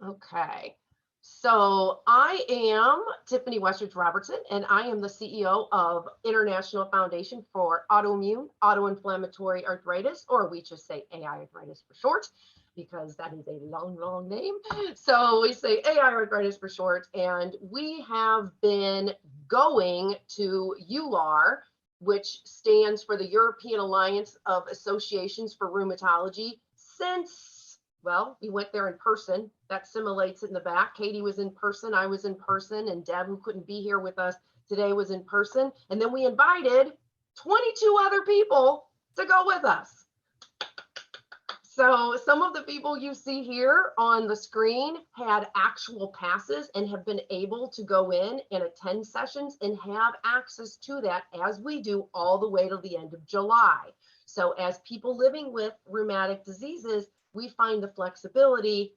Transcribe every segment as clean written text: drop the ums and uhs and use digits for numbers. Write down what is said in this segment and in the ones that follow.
Okay. So I am Tiffany Westridge Robertson, and I am the CEO of International Foundation for Autoimmune Autoinflammatory Arthritis, or we just say AiArthritis for short, because that is a long, long name. So we say AiArthritis for short, and we have been going to EULAR, which stands for the European Alliance of Associations for Rheumatology, since well, we went there in person. That simulates it in the back. Katie was in person, I was in person, and Deb, who couldn't be here with us today, was in person. And then we invited 22 other people to go with us. So some of the people you see here on the screen had actual passes and have been able to go in and attend sessions and have access to that, as we do, all the way to the end of July. So as people living with rheumatic diseases, we find the flexibility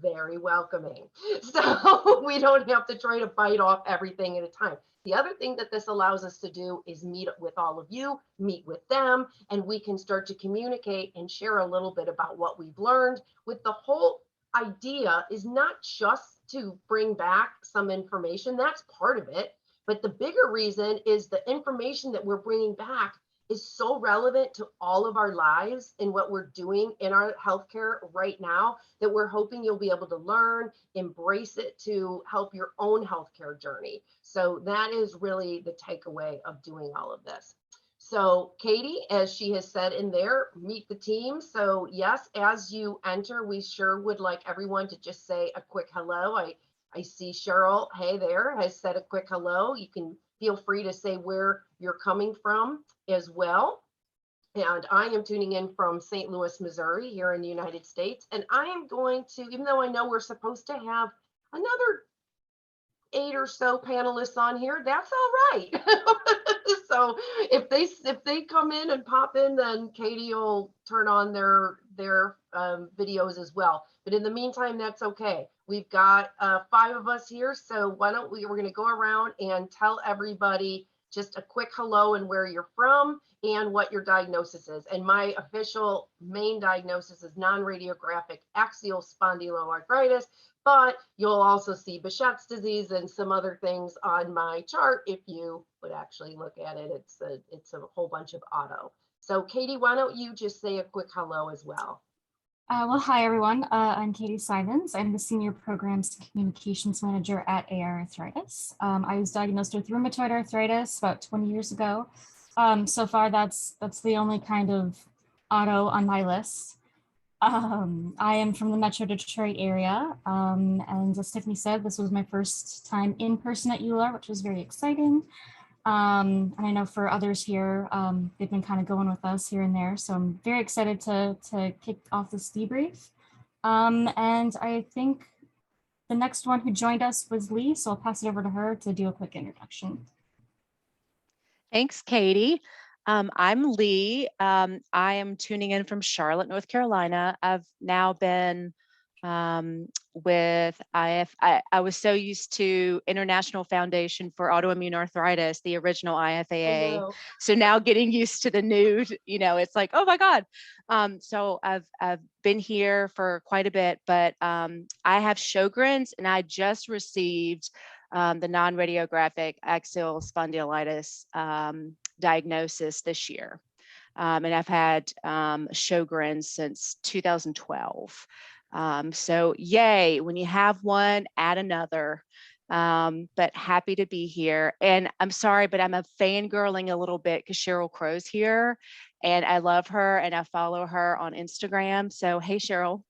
very welcoming. So we don't have to try to bite off everything at a time. The other thing that this allows us to do is meet with all of you, meet with them, and we can start to communicate and share a little bit about what we've learned. With the whole idea is not just to bring back some information, that's part of it, but the bigger reason is the information that we're bringing back is so relevant to all of our lives and what we're doing in our healthcare right now that we're hoping you'll be able to learn, embrace it to help your own healthcare journey. So that is really the takeaway of doing all of this. So Katie, as she has said in there, meet the team. So yes, as you enter, we sure would like everyone to just say a quick hello. I see Cheryl, hey there, has said a quick hello. You can feel free to say where you're coming from as well. And I am tuning in from St. Louis, Missouri, here in the United States. And I am going to, even though I know we're supposed to have another 8 or so panelists on here, that's all right. So if they come in and pop in, then Katie will turn on their videos as well. But in the meantime, that's okay. We've got 5 of us here, so why don't we're going to go around and tell everybody just a quick hello and where you're from and what your diagnosis is. And my official main diagnosis is non-radiographic axial spondyloarthritis, but you'll also see Behçet's disease and some other things on my chart. If you would actually look at it, it's a whole bunch of auto. So Katie, why don't you just say a quick hello as well? Well, hi, everyone. I'm Katie Simons. I'm the Senior Programs Communications Manager at AiArthritis. I was diagnosed with rheumatoid arthritis about 20 years ago. So far, that's the only kind of auto on my list. I am from the Metro Detroit area. And as Tiffany said, this was my first time in person at EULAR, which was very exciting. And I know for others here, they've been kind of going with us here and there. So I'm very excited to kick off this debrief. And I think the next one who joined us was Lee. So I'll pass it over to her to do a quick introduction. Thanks, Katie. I'm Lee. I am tuning in from Charlotte, North Carolina. I've now been with I was so used to International Foundation for Autoimmune Arthritis, the original IFAA. So now getting used to the new, it's like, oh my God. So I've been here for quite a bit, but I have Sjogren's and I just received the non-radiographic axial spondylitis diagnosis this year. And I've had Sjogren's since 2012. So yay, when you have one, add another. But happy to be here. And I'm sorry, but I'm a fangirling a little bit because Cheryl Crow's here and I love her and I follow her on Instagram. So hey, Cheryl.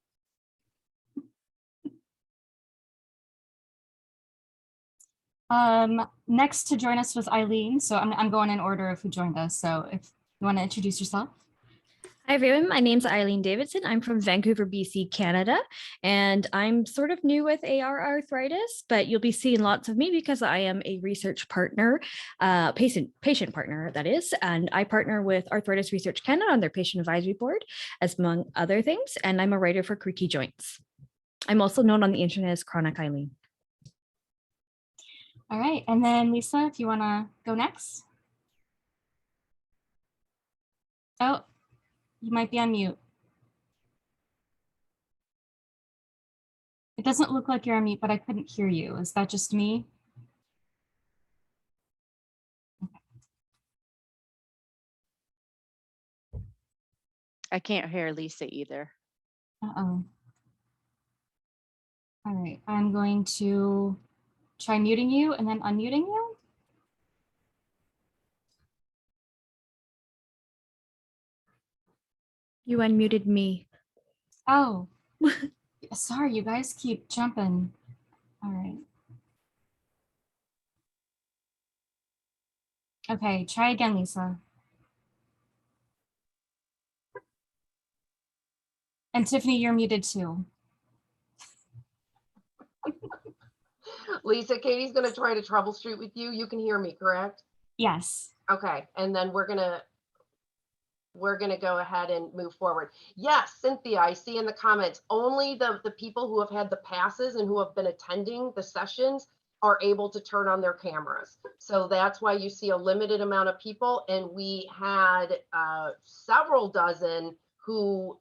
Next to join us was Eileen. So I'm going in order of who joined us. So if you want to introduce yourself. Hi everyone, my name's Eileen Davidson. I'm from Vancouver, BC, Canada, and I'm sort of new with AiArthritis, but you'll be seeing lots of me because I am a research partner, patient partner, that is, and I partner with Arthritis Research Canada on their patient advisory board, as among other things, and I'm a writer for Creaky Joints. I'm also known on the internet as Chronic Eileen. All right, and then Lisa, if you want to go next. Oh. You might be on mute. It doesn't look like you're on mute, but I couldn't hear you. Is that just me? I can't hear Lisa either. Uh-oh. All right, I'm going to try muting you and then unmuting you. You unmuted me. Oh, sorry, you guys keep jumping. All right. Okay, try again, Lisa. And Tiffany, you're muted too. Lisa, Katie's going to try to troubleshoot with you. You can hear me, correct? Yes. Okay, and then we're gonna go ahead and move forward. Yes, Cynthia, I see in the comments, only the people who have had the passes and who have been attending the sessions are able to turn on their cameras. So that's why you see a limited amount of people. And we had several dozen who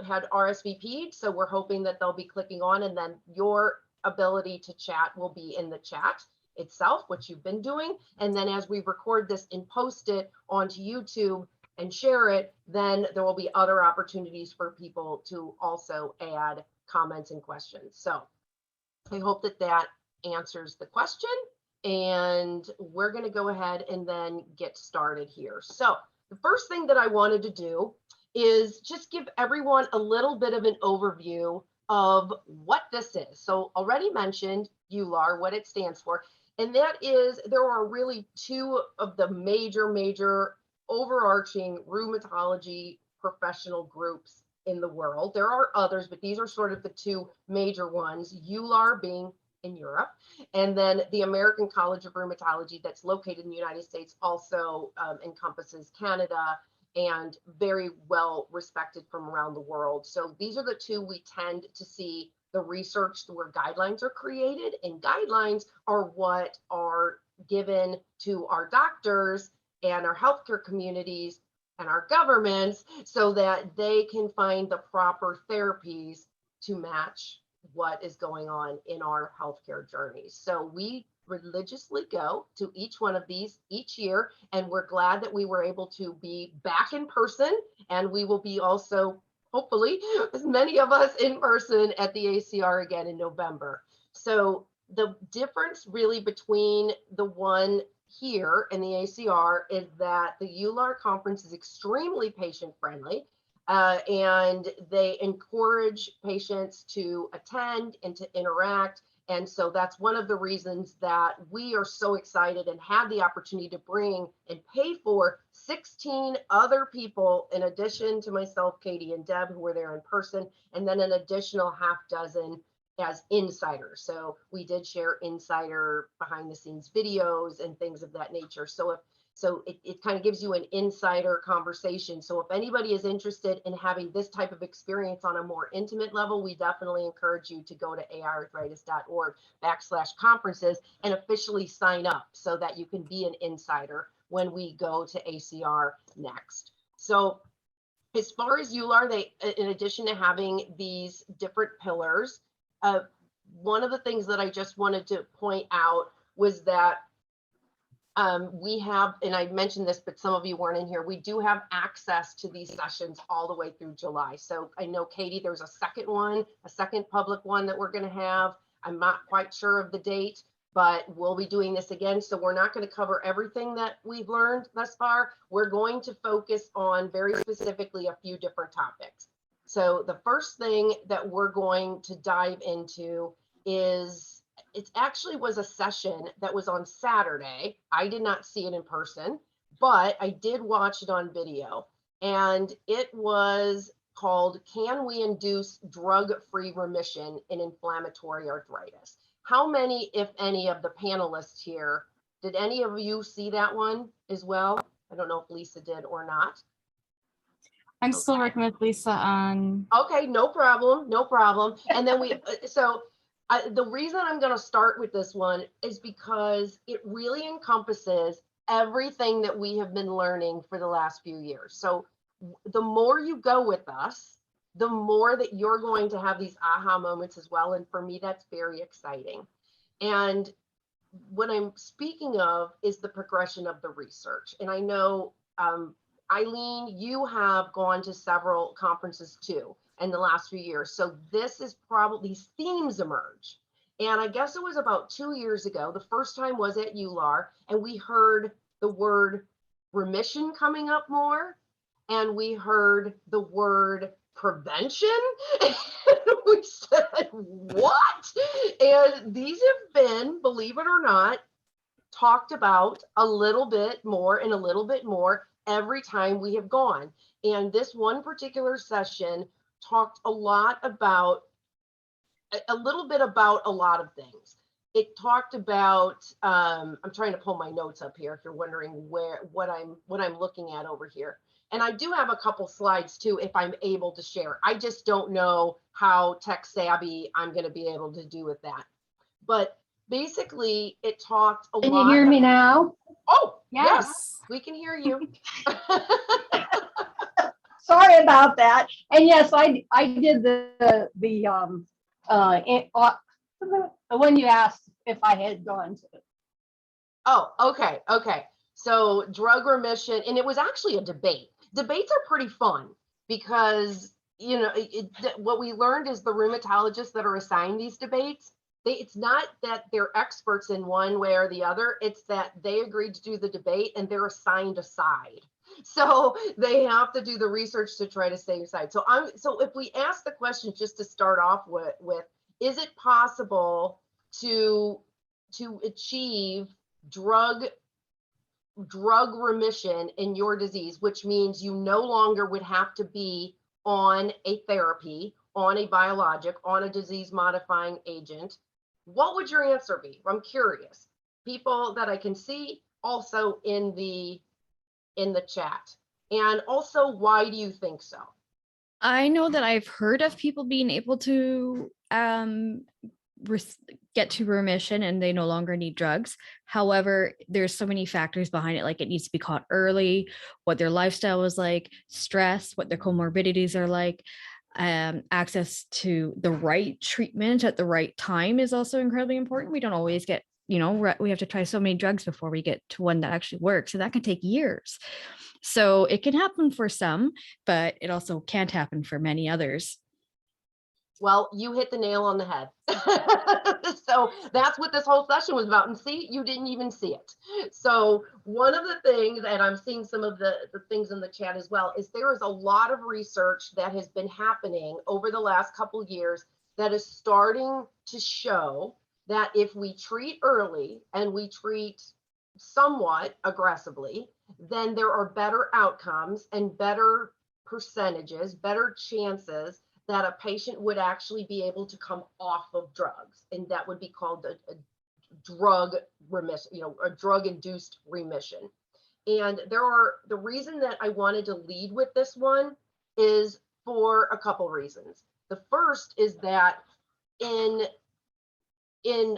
had RSVP'd. So we're hoping that they'll be clicking on, and then your ability to chat will be in the chat itself, which you've been doing. And then as we record this and post it onto YouTube and share it, then there will be other opportunities for people to also add comments and questions. So I hope that that answers the question, and we're going to go ahead and then get started here. So the first thing that I wanted to do is just give everyone a little bit of an overview of what this is. So already mentioned EULAR, what it stands for. And that is, there are really two of the major overarching rheumatology professional groups in the world. There are others, but these are sort of the two major ones, EULAR being in Europe, and then the American College of Rheumatology that's located in the United States also encompasses Canada and very well respected from around the world. So these are the two we tend to see the research where guidelines are created, and guidelines are what are given to our doctors and our healthcare communities and our governments so that they can find the proper therapies to match what is going on in our healthcare journeys. So we religiously go to each one of these each year, and we're glad that we were able to be back in person, and we will be also hopefully as many of us in person at the ACR again in November. So the difference really between the one here in the ACR is that the EULAR conference is extremely patient friendly, and they encourage patients to attend and to interact. And so that's one of the reasons that we are so excited and have the opportunity to bring and pay for 16 other people, in addition to myself, Katie, and Deb, who were there in person, and then an additional half dozen as insiders. So we did share insider behind the scenes videos and things of that nature. So it kind of gives you an insider conversation. So if anybody is interested in having this type of experience on a more intimate level, we definitely encourage you to go to aiarthritis.org/conferences and officially sign up so that you can be an insider when we go to ACR next. So as far as EULAR, they, in addition to having these different pillars, one of the things that I just wanted to point out was that we have, and I mentioned this, but some of you weren't in here, we do have access to these sessions all the way through July. So I know, Katie, there's a second public one that we're going to have. I'm not quite sure of the date, but we'll be doing this again. So we're not going to cover everything that we've learned thus far. We're going to focus on very specifically a few different topics. So the first thing that we're going to dive into is, it actually was a session that was on Saturday. I did not see it in person, but I did watch it on video. And it was called, Can We Induce Drug-Free Remission in Inflammatory Arthritis? How many, if any, of the panelists here, did any of you see that one as well? I don't know if Lisa did or not. I'm still working with Lisa on. Okay, no problem, no problem. And then the reason I'm going to start with this one is because it really encompasses everything that we have been learning for the last few years. So the more you go with us, the more that you're going to have these aha moments as well. And for me, that's very exciting. And what I'm speaking of is the progression of the research. And I know, Eileen, you have gone to several conferences too in the last few years. So this is probably, these themes emerge. And I guess it was about 2 years ago, the first time was at EULAR, and we heard the word remission coming up more, and we heard the word prevention. And we said, what? And these have been, believe it or not, talked about a little bit more and a little bit more every time we have gone. And this one particular session talked a lot about, a little bit about a lot of things. It talked about, I'm trying to pull my notes up here if you're wondering what I'm looking at over here. And I do have a couple slides too, if I'm able to share. I just don't know how tech savvy I'm going to be able to do with that. But basically, it talked a lot. Can you hear me now? Oh, yes, Yes. we can hear you. Sorry about that. And yes, I did the when you asked if I had gone to. Oh, okay, okay. So drug remission, and it was actually a debate. Debates are pretty fun because, you know, what we learned is the rheumatologists that are assigned these debates, it's not that they're experts in one way or the other, it's that they agreed to do the debate and they're assigned a side. So they have to do the research to try to stay aside. So if we ask the question just to start off with, is it possible to achieve drug remission in your disease, which means you no longer would have to be on a therapy, on a biologic, on a disease modifying agent? What would your answer be? I'm curious. People that I can see also in the chat. And also, why do you think so? I know that I've heard of people being able to get to remission and they no longer need drugs. However, there's so many factors behind it, like it needs to be caught early, what their lifestyle was like, stress, what their comorbidities are like. Access to the right treatment at the right time is also incredibly important. We don't always get, you know, we have to try so many drugs before we get to one that actually works, and that can take years. So it can happen for some, but it also can't happen for many others. Well, you hit the nail on the head. So that's what this whole session was about. And see, you didn't even see it. So one of the things, and I'm seeing some of the things in the chat as well, is there is a lot of research that has been happening over the last couple of years that is starting to show that if we treat early and we treat somewhat aggressively, then there are better outcomes and better percentages, better chances that a patient would actually be able to come off of drugs, and that would be called a drug remission, you know, a drug-induced remission. And the reason that I wanted to lead with this one is for a couple reasons. The first is that in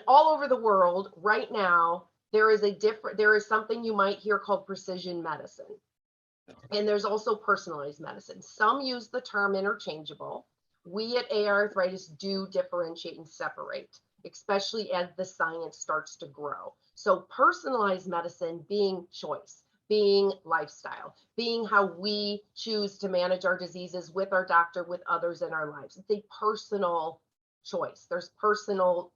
all over the world right now, there is something you might hear called precision medicine. And there's also personalized medicine. Some use the term interchangeable. We at AiArthritis do differentiate and separate, especially as the science starts to grow. So personalized medicine being choice, being lifestyle, being how we choose to manage our diseases with our doctor, with others in our lives. It's a personal choice. There's personal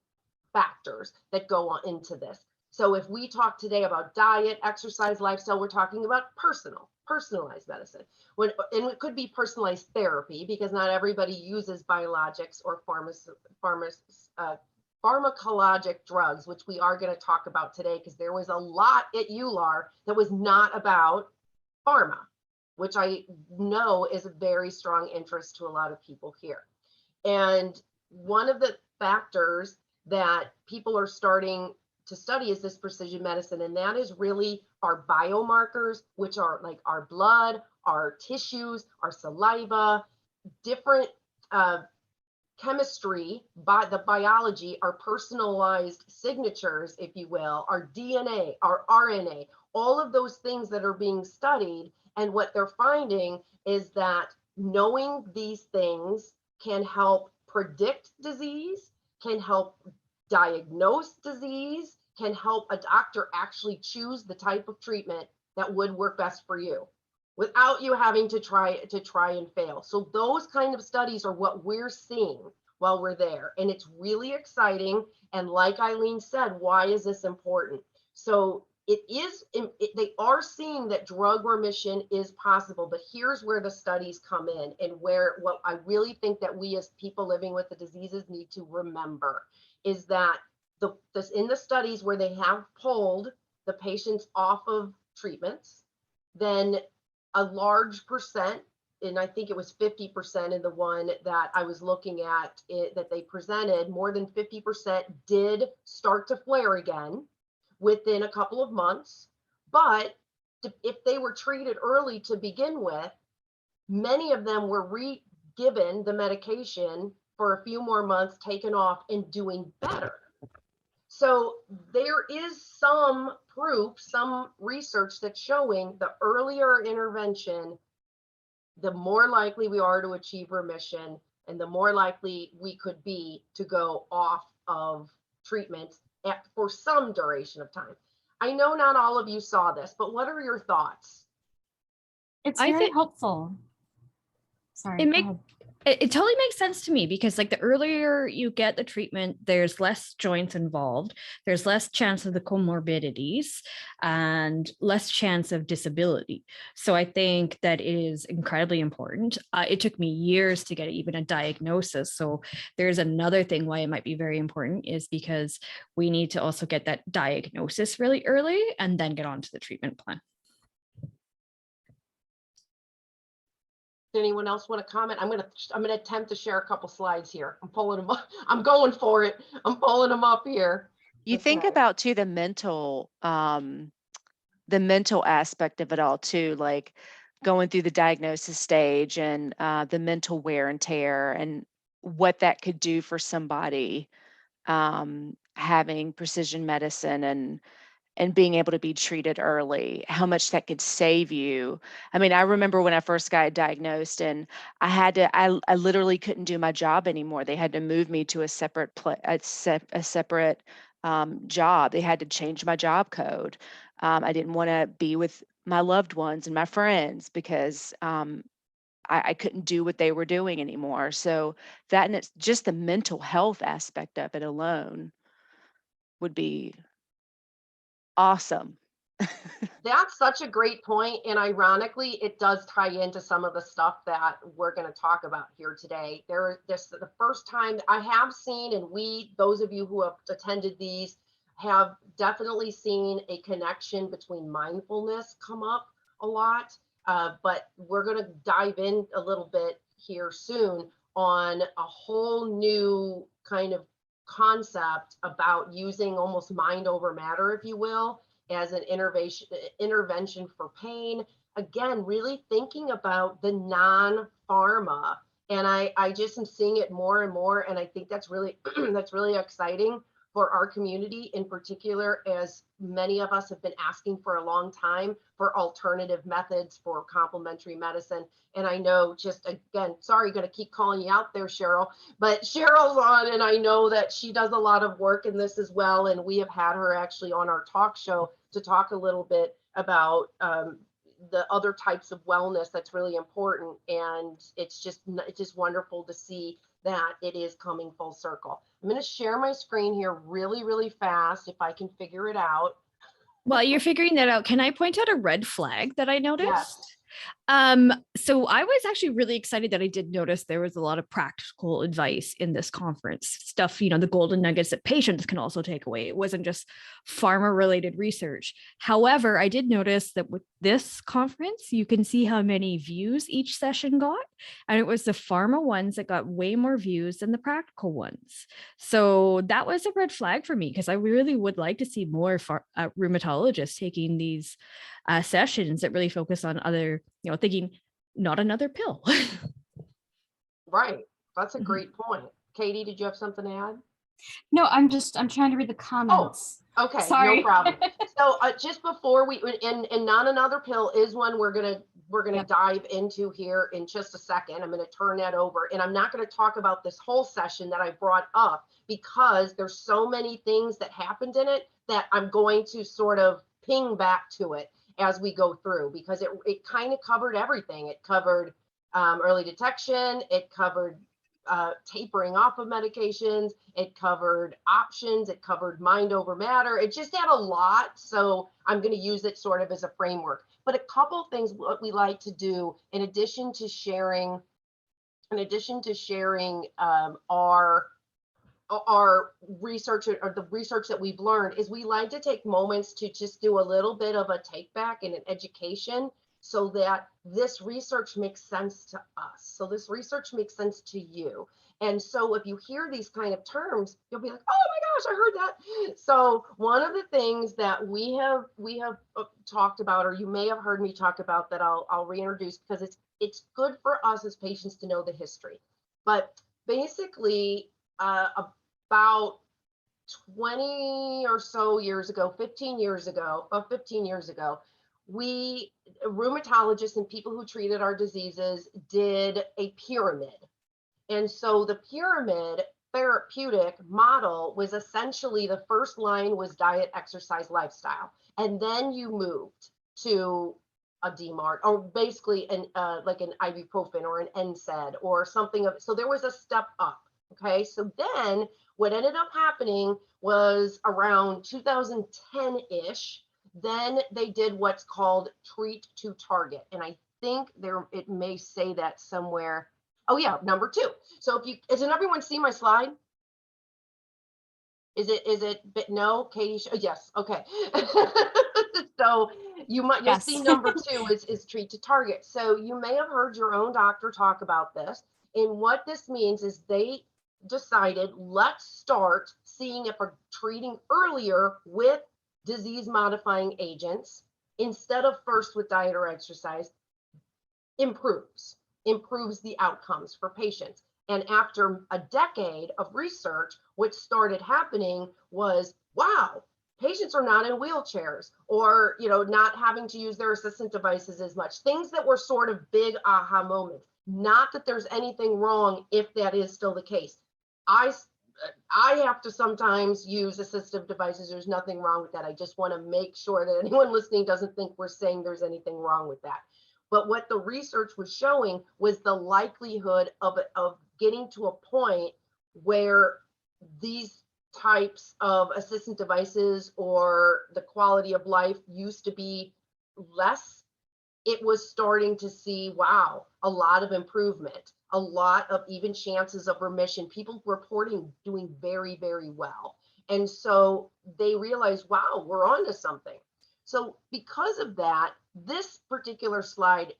factors that go on into this. So if we talk today about diet, exercise, lifestyle, we're talking about personalized medicine. And it could be personalized therapy because not everybody uses biologics or pharmacologic drugs, which we are going to talk about today because there was a lot at EULAR that was not about pharma, which I know is a very strong interest to a lot of people here. And one of the factors that people are starting to study is this precision medicine, and that is really our biomarkers, which are like our blood, our tissues, our saliva, different chemistry, the biology, our personalized signatures, if you will, our DNA, our RNA, all of those things that are being studied. And what they're finding is that knowing these things can help predict disease, can help diagnose disease, can help a doctor actually choose the type of treatment that would work best for you without you having to try and fail. So those kind of studies are what we're seeing while we're there. And it's really exciting. And like Eileen said, why is this important? So they are seeing that drug remission is possible, but here's where the studies come in, and what I really think that we as people living with the diseases need to remember is that in the studies where they have pulled the patients off of treatments, then a large percent, and I think it was 50% in the one that I was looking at that they presented, more than 50% did start to flare again within a couple of months. But if they were treated early to begin with, many of them were given the medication for a few more months, taken off and doing better. So there is some proof, some research that's showing the earlier intervention, the more likely we are to achieve remission, and the more likely we could be to go off of treatment for some duration of time. I know not all of you saw this, but what are your thoughts? It's very helpful. Sorry. It totally makes sense to me, because like the earlier you get the treatment, there's less joints involved, there's less chance of the comorbidities and less chance of disability. So I think that is incredibly important. It took me years to get even a diagnosis. So there's another thing why it might be very important, is because we need to also get that diagnosis really early and then get on to the treatment plan. Does anyone else want to comment? I'm gonna attempt to share a couple slides here. I'm pulling them up. I'm going for it. I'm pulling them up here. You think about too the mental aspect of it all too, like going through the diagnosis stage and the mental wear and tear, and what that could do for somebody having precision medicine and being able to be treated early, how much that could save you. I mean, I remember when I first got diagnosed, and I literally couldn't do my job anymore. They had to move me to a separate job. They had to change my job code. I didn't want to be with my loved ones and my friends because I couldn't do what they were doing anymore. So that, and it's just the mental health aspect of it alone would be awesome. That's such a great point. And ironically, it does tie into some of the stuff that we're going to talk about here today. This the first time I have seen, and those of you who have attended these, have definitely seen a connection between mindfulness come up a lot. But we're going to dive in a little bit here soon on a whole new kind of concept about using almost mind over matter, if you will, as an intervention for pain. Again, really thinking about the non-pharma. And I just am seeing it more and more. And I think that's really, that's really exciting for our community in particular, as many of us have been asking for a long time for alternative methods for complementary medicine. And I know, just again, sorry, going to keep calling you out there, Cheryl, but Cheryl's on, and I know that she does a lot of work in this as well. And we have had her actually on our talk show to talk a little bit about the other types of wellness that's really important. And it's just wonderful to see that it is coming full circle. I'm going to share my screen here really, really fast if I can figure it out. While you're figuring that out, can I point out a red flag that I noticed? Yes. So I was actually really excited that I did notice there was a lot of practical advice in this conference stuff, the golden nuggets that patients can also take away. It wasn't just pharma related research. However, I did notice that with this conference, you can see how many views each session got. And it was the pharma ones that got way more views than the practical ones. So that was a red flag for me, because I really would like to see more rheumatologists taking these sessions that really focus on other, thinking not another pill. Right. That's a great point. Katie, did you have something to add? No, I'm trying to read the comments. Oh, okay. Sorry. No problem. So just before and not another pill is one we're going to we're going to dive into here in just a second. I'm going to turn that over, and I'm not going to talk about this whole session that I brought up because there's so many things that happened in it that I'm going to sort of ping back to it as we go through, because it kind of covered everything. It covered early detection. It covered tapering off of medications. It covered options. It covered mind over matter. It just had a lot. So I'm going to use it sort of as a framework. But a couple things what we like to do in addition to sharing our research or the research that we've learned is we like to take moments to just do a little bit of a take back and an education so that this research makes sense to us. So this research makes sense to you. And so if you hear these kind of terms, you'll be like, oh my gosh, I heard that. So one of the things that we have talked about, or you may have heard me talk about, that I'll reintroduce because it's good for us as patients to know the history. But basically, about 20 or so years ago, 15 years ago, we rheumatologists and people who treated our diseases did a pyramid. And so the pyramid therapeutic model was essentially the first line was diet, exercise, lifestyle. And then you moved to a DMARD, or basically like an ibuprofen or an NSAID or something of, so there was a step up. Okay, so then what ended up happening was around 2010-ish, then they did what's called treat to target. And I think it may say that somewhere. Oh yeah, number 2. So doesn't everyone see my slide? Is it, but no, Katie, yes, okay. So you'll see number 2 is treat to target. So you may have heard your own doctor talk about this. And what this means is they decided, let's start seeing if we're treating earlier with disease modifying agents instead of first with diet or exercise, improves the outcomes for patients. And after a decade of research, what started happening was, wow, patients are not in wheelchairs, or not having to use their assistant devices as much. Things that were sort of big aha moments. Not that there's anything wrong if that is still the case. I have to sometimes use assistive devices. There's nothing wrong with that. I just want to make sure that anyone listening doesn't think we're saying there's anything wrong with that. But what the research was showing was the likelihood of getting to a point where these types of assistant devices or the quality of life used to be less. It was starting to see, wow, a lot of improvement, a lot of even chances of remission, people reporting doing very, very well. And so they realized, wow, we're onto something. So because of that, this particular slide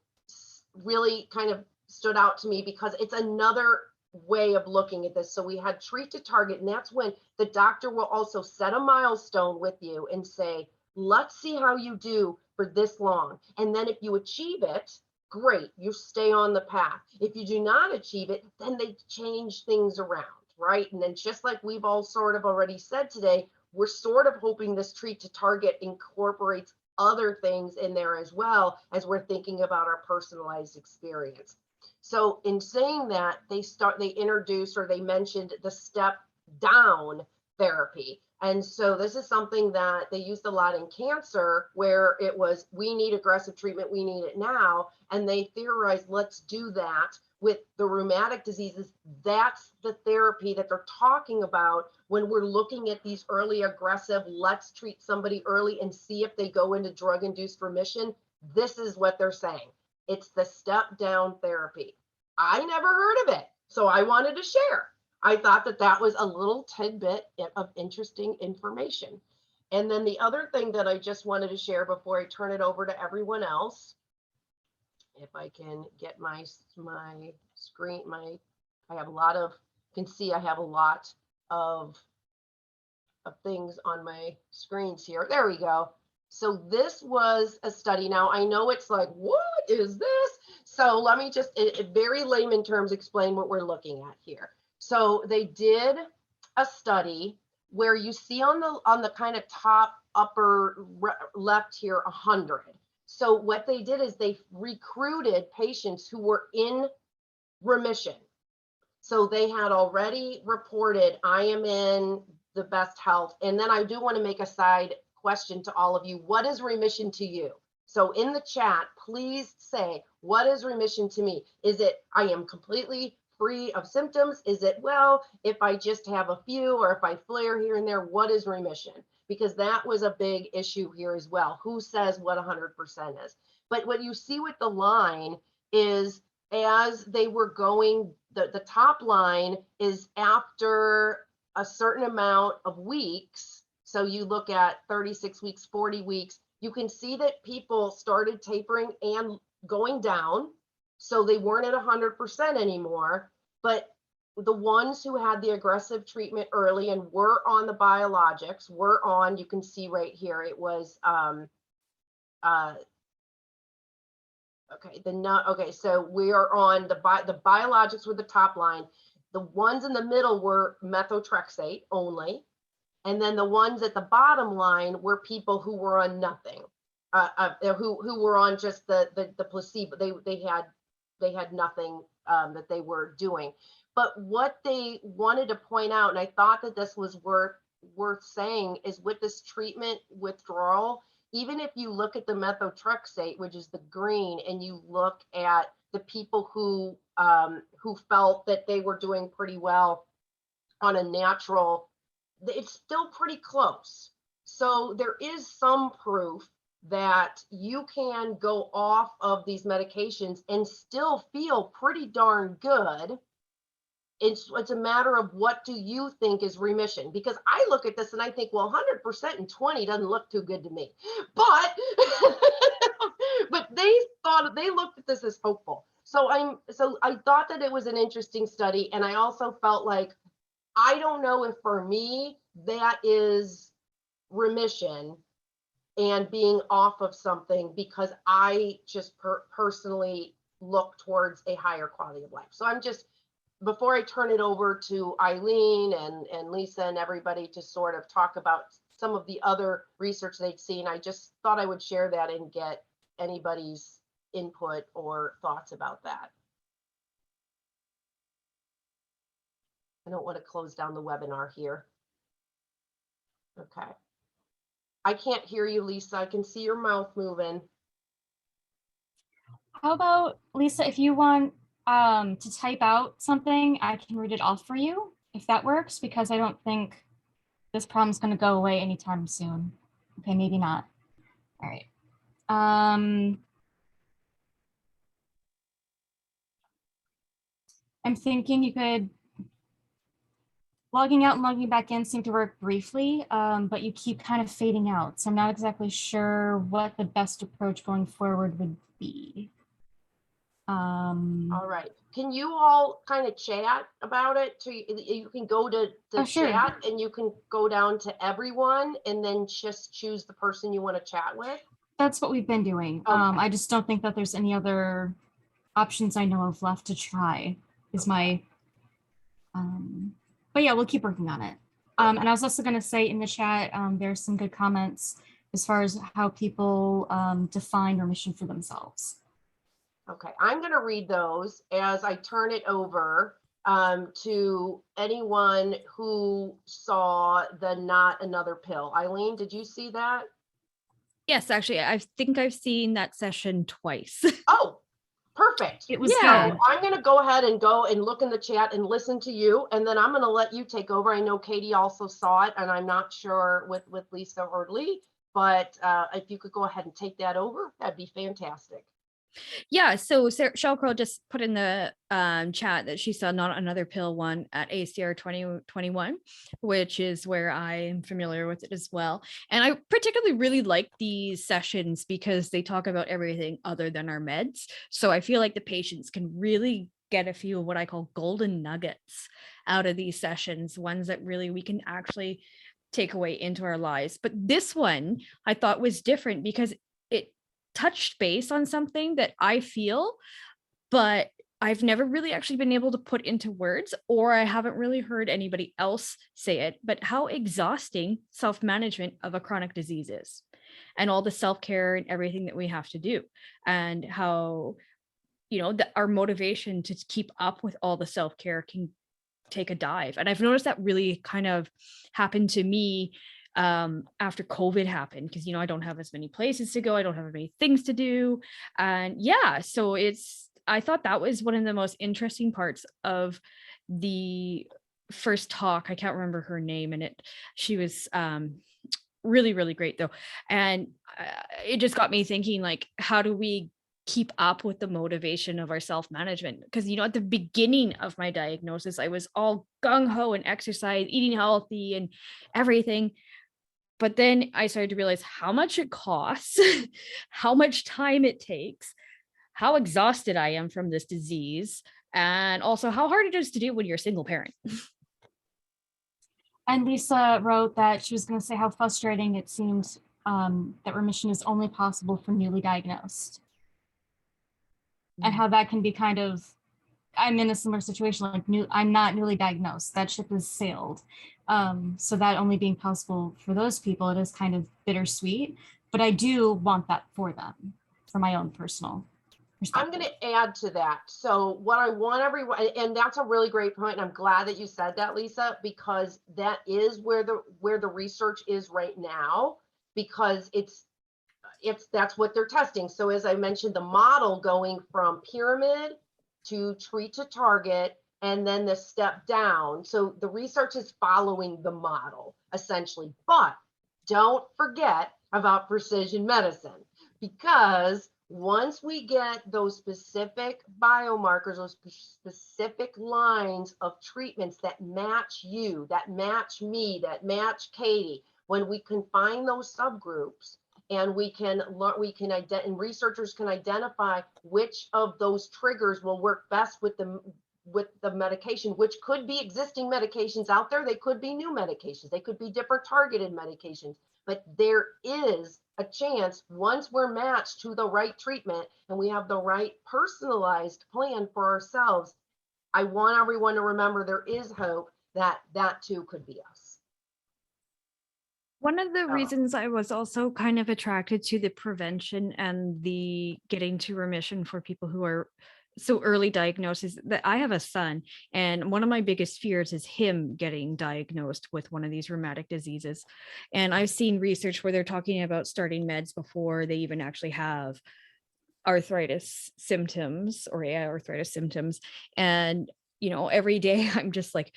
really kind of stood out to me because it's another way of looking at this. So we had treat to target, and that's when the doctor will also set a milestone with you and say, let's see how you do for this long. And then if you achieve it, great, you stay on the path. If you do not achieve it, then they change things around, right? And then just like we've all sort of already said today, we're sort of hoping this treat to target incorporates other things in there as well as we're thinking about our personalized experience. So in saying that, they introduced, or they mentioned, the step down therapy. And so this is something that they used a lot in cancer, where it was, we need aggressive treatment, we need it now. And they theorized, let's do that with the rheumatic diseases. That's the therapy that they're talking about when we're looking at these early aggressive, let's treat somebody early and see if they go into drug-induced remission. This is what they're saying. It's the step down therapy. I never heard of it, so I wanted to share. I thought that was a little tidbit of interesting information. And then the other thing that I just wanted to share before I turn it over to everyone else, if I can get my screen, I have a lot of, you can see I have a lot of things on my screens here. There we go. So this was a study. Now I know it's like, what is this? So let me just, in very layman terms, explain what we're looking at here. So they did a study where you see on the kind of top upper left here 100. So what they did is they recruited patients who were in remission. So they had already reported, I am in the best health. And then I do want to make a side question to all of you. What is remission to you? So in the chat, please say, what is remission to me? Is it, I am completely free of symptoms? Is it, well, if I just have a few, or if I flare here and there, what is remission? Because that was a big issue here as well. Who says what 100% is? But what you see with the line is, as they were going, the top line is after a certain amount of weeks. So you look at 36 weeks, 40 weeks, you can see that people started tapering and going down. So they weren't at 100% anymore, but the ones who had the aggressive treatment early and were on the biologics were on, you can see right here, it was, okay, so we are on the biologics were the top line. The ones in the middle were methotrexate only. And then the ones at the bottom line were people who were on nothing, who were on just the placebo. They had nothing that they were doing. But what they wanted to point out, and I thought that this was worth saying, is with this treatment withdrawal, even if you look at the methotrexate, which is the green, and you look at the people who felt that they were doing pretty well on a natural, it's still pretty close. So there is some proof that you can go off of these medications and still feel pretty darn good. It's a matter of, what do you think is remission? Because I look at this and I think, well, 100% in 20 doesn't look too good to me. But but they looked at this as hopeful. So I thought that it was an interesting study, and I also felt like, I don't know if for me that is remission and being off of something, because I just personally look towards a higher quality of life. So I'm just, before I turn it over to Eileen and Lisa and everybody to sort of talk about some of the other research they've seen, I just thought I would share that and get anybody's input or thoughts about that. I don't want to close down the webinar here. Okay. I can't hear you, Lisa. I can see your mouth moving. How about, Lisa, if you want to type out something, I can read it off for you, if that works, because I don't think this problem's going to go away anytime soon. Okay, maybe not. All right. I'm thinking you could, logging out and logging back in seem to work briefly, but you keep kind of fading out. So I'm not exactly sure what the best approach going forward would be. All right. Can you all kind of chat about it? So you can go to the chat, and you can go down to everyone and then just choose the person you want to chat with. That's what we've been doing. Okay. I just don't think that there's any other options I know of left to try, is my, but yeah, we'll keep working on it. And I was also going to say in the chat, there's some good comments as far as how people define remission for themselves. Okay, I'm going to read those as I turn it over to anyone who saw the Not Another Pill. Eileen, did you see that? Yes, actually, I think I've seen that session twice. Oh, perfect. It was good. I'm going to go ahead and go and look in the chat and listen to you, and then I'm going to let you take over. I know Katie also saw it, and I'm not sure with Lisa or Lee, but if you could go ahead and take that over, that'd be fantastic. Yeah, so Shell Curl just put in the chat that she saw Not Another Pill one at ACR 2021, which is where I am familiar with it as well. And I particularly really like these sessions because they talk about everything other than our meds. So I feel like the patients can really get a few of what I call golden nuggets out of these sessions, ones that really we can actually take away into our lives. But this one I thought was different because it touched base on something that I feel, but I've never really actually been able to put into words, or I haven't really heard anybody else say it, but how exhausting self-management of a chronic disease is. and all the self-care and everything that we have to do, and how, our motivation to keep up with all the self-care can take a dive. And I've noticed that really kind of happened to me after COVID happened, because I don't have as many places to go, I don't have as many things to do. And yeah, so I thought that was one of the most interesting parts of the first talk. I can't remember her name, and she was really, really great though. And it just got me thinking, like, how do we keep up with the motivation of our self-management? Because at the beginning of my diagnosis, I was all gung-ho and exercise, eating healthy and everything. But then I started to realize how much it costs, how much time it takes, how exhausted I am from this disease, and also how hard it is to do when you're a single parent. And Lisa wrote that she was going to say how frustrating it seemed that remission is only possible for newly diagnosed. And how that can be kind of, I'm in a similar situation, like I'm not newly diagnosed, that ship has sailed. So that only being possible for those people, it is kind of bittersweet, but I do want that for them, for my own personal perspective. I'm going to add to that. So what I want everyone, and that's a really great point, and I'm glad that you said that, Lisa, because that is where the research is right now, because that's what they're testing. So as I mentioned, the model going from pyramid to treat to target, and then the step down. So the research is following the model essentially, but don't forget about precision medicine, because once we get those specific biomarkers, those specific lines of treatments that match you, that match me, that match Katie, when we can find those subgroups, and we can and researchers can identify which of those triggers will work best with the medication, which could be existing medications out there. They could be new medications. They could be different targeted medications. But there is a chance, once we're matched to the right treatment and we have the right personalized plan for ourselves, I want everyone to remember there is hope that too could be us. One of the reasons I was also kind of attracted to the prevention and the getting to remission for people who are so early diagnosis, that I have a son, and one of my biggest fears is him getting diagnosed with one of these rheumatic diseases. And I've seen research where they're talking about starting meds before they even actually have arthritis symptoms or AiArthritis symptoms. And, every day I'm just like,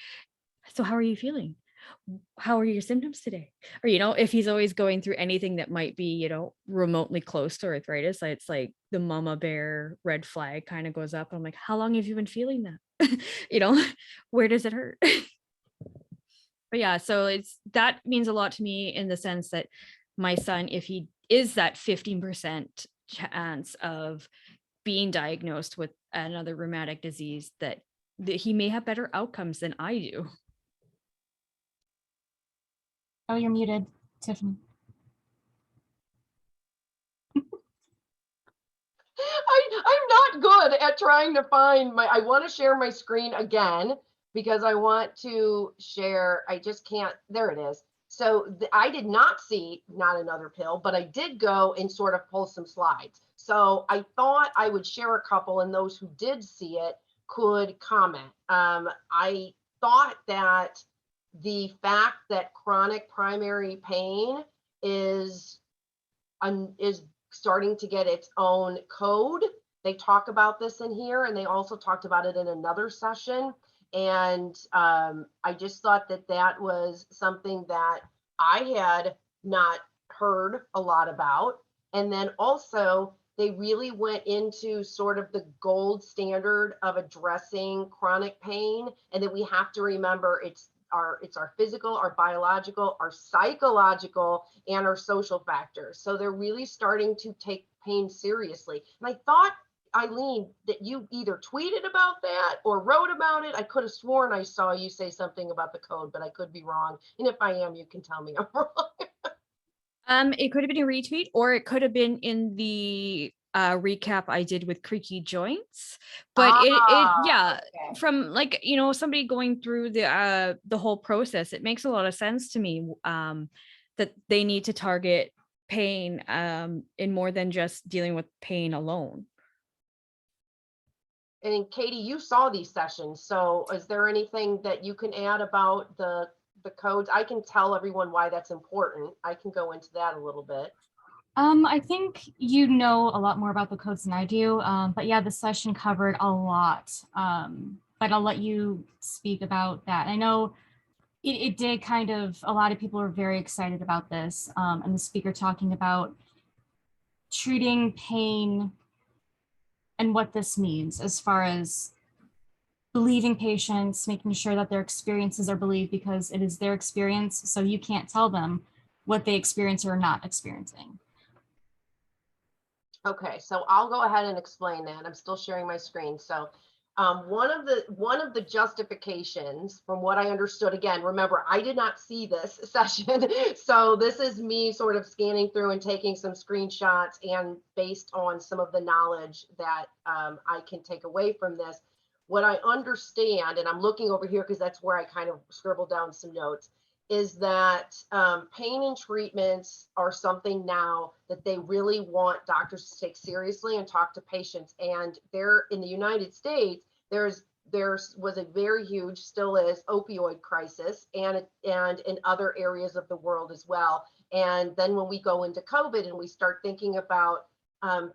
so how are you feeling? How are your symptoms today? Or, if he's always going through anything that might be, remotely close to arthritis, it's like the mama bear red flag kind of goes up. I'm like, how long have you been feeling that? Where does it hurt? But yeah, so that means a lot to me in the sense that my son, if he is that 15% chance of being diagnosed with another rheumatic disease, that he may have better outcomes than I do. Oh, you're muted, Tiffany. I'm not good at trying to find I want to share my screen again, because I want to share, I just can't, there it is. So I did not see Not Another Pill, but I did go and sort of pull some slides. So I thought I would share a couple, and those who did see it could comment. I thought that the fact that chronic primary pain is starting to get its own code. They talk about this in here, and they also talked about it in another session. And I just thought that was something that I had not heard a lot about. And then also, they really went into sort of the gold standard of addressing chronic pain, and that we have to remember it's our physical, our biological, our psychological, and our social factors. So they're really starting to take pain seriously. And I thought, Eileen, that you either tweeted about that or wrote about it. I could have sworn I saw you say something about the code, but I could be wrong. And if I am, you can tell me I'm wrong. It could have been a retweet, or it could have been in the recap I did with creaky joints. But yeah, okay. From somebody going through the whole process, it makes a lot of sense to me that they need to target pain in more than just dealing with pain alone. And Katie, you saw these sessions, so is there anything that you can add about the codes? I can tell everyone why that's important. I can go into that a little bit. I think you know a lot more about the codes than I do, but yeah, the session covered a lot. But I'll let you speak about that. I know it did kind of, a lot of people are very excited about this, and the speaker talking about treating pain and what this means as far as believing patients, making sure that their experiences are believed because it is their experience, so you can't tell them what they experience or are not experiencing. Okay, so I'll go ahead and explain that. I'm still sharing my screen. So one of the justifications, from what I understood, again, remember, I did not see this session. So this is me sort of scanning through and taking some screenshots, and based on some of the knowledge that I can take away from this, what I understand, and I'm looking over here because that's where I kind of scribbled down some notes, is that pain and treatments are something now that they really want doctors to take seriously and talk to patients. And there in the United States, there was a very huge, still is, opioid crisis, and in other areas of the world as well. And then when we go into COVID and we start thinking about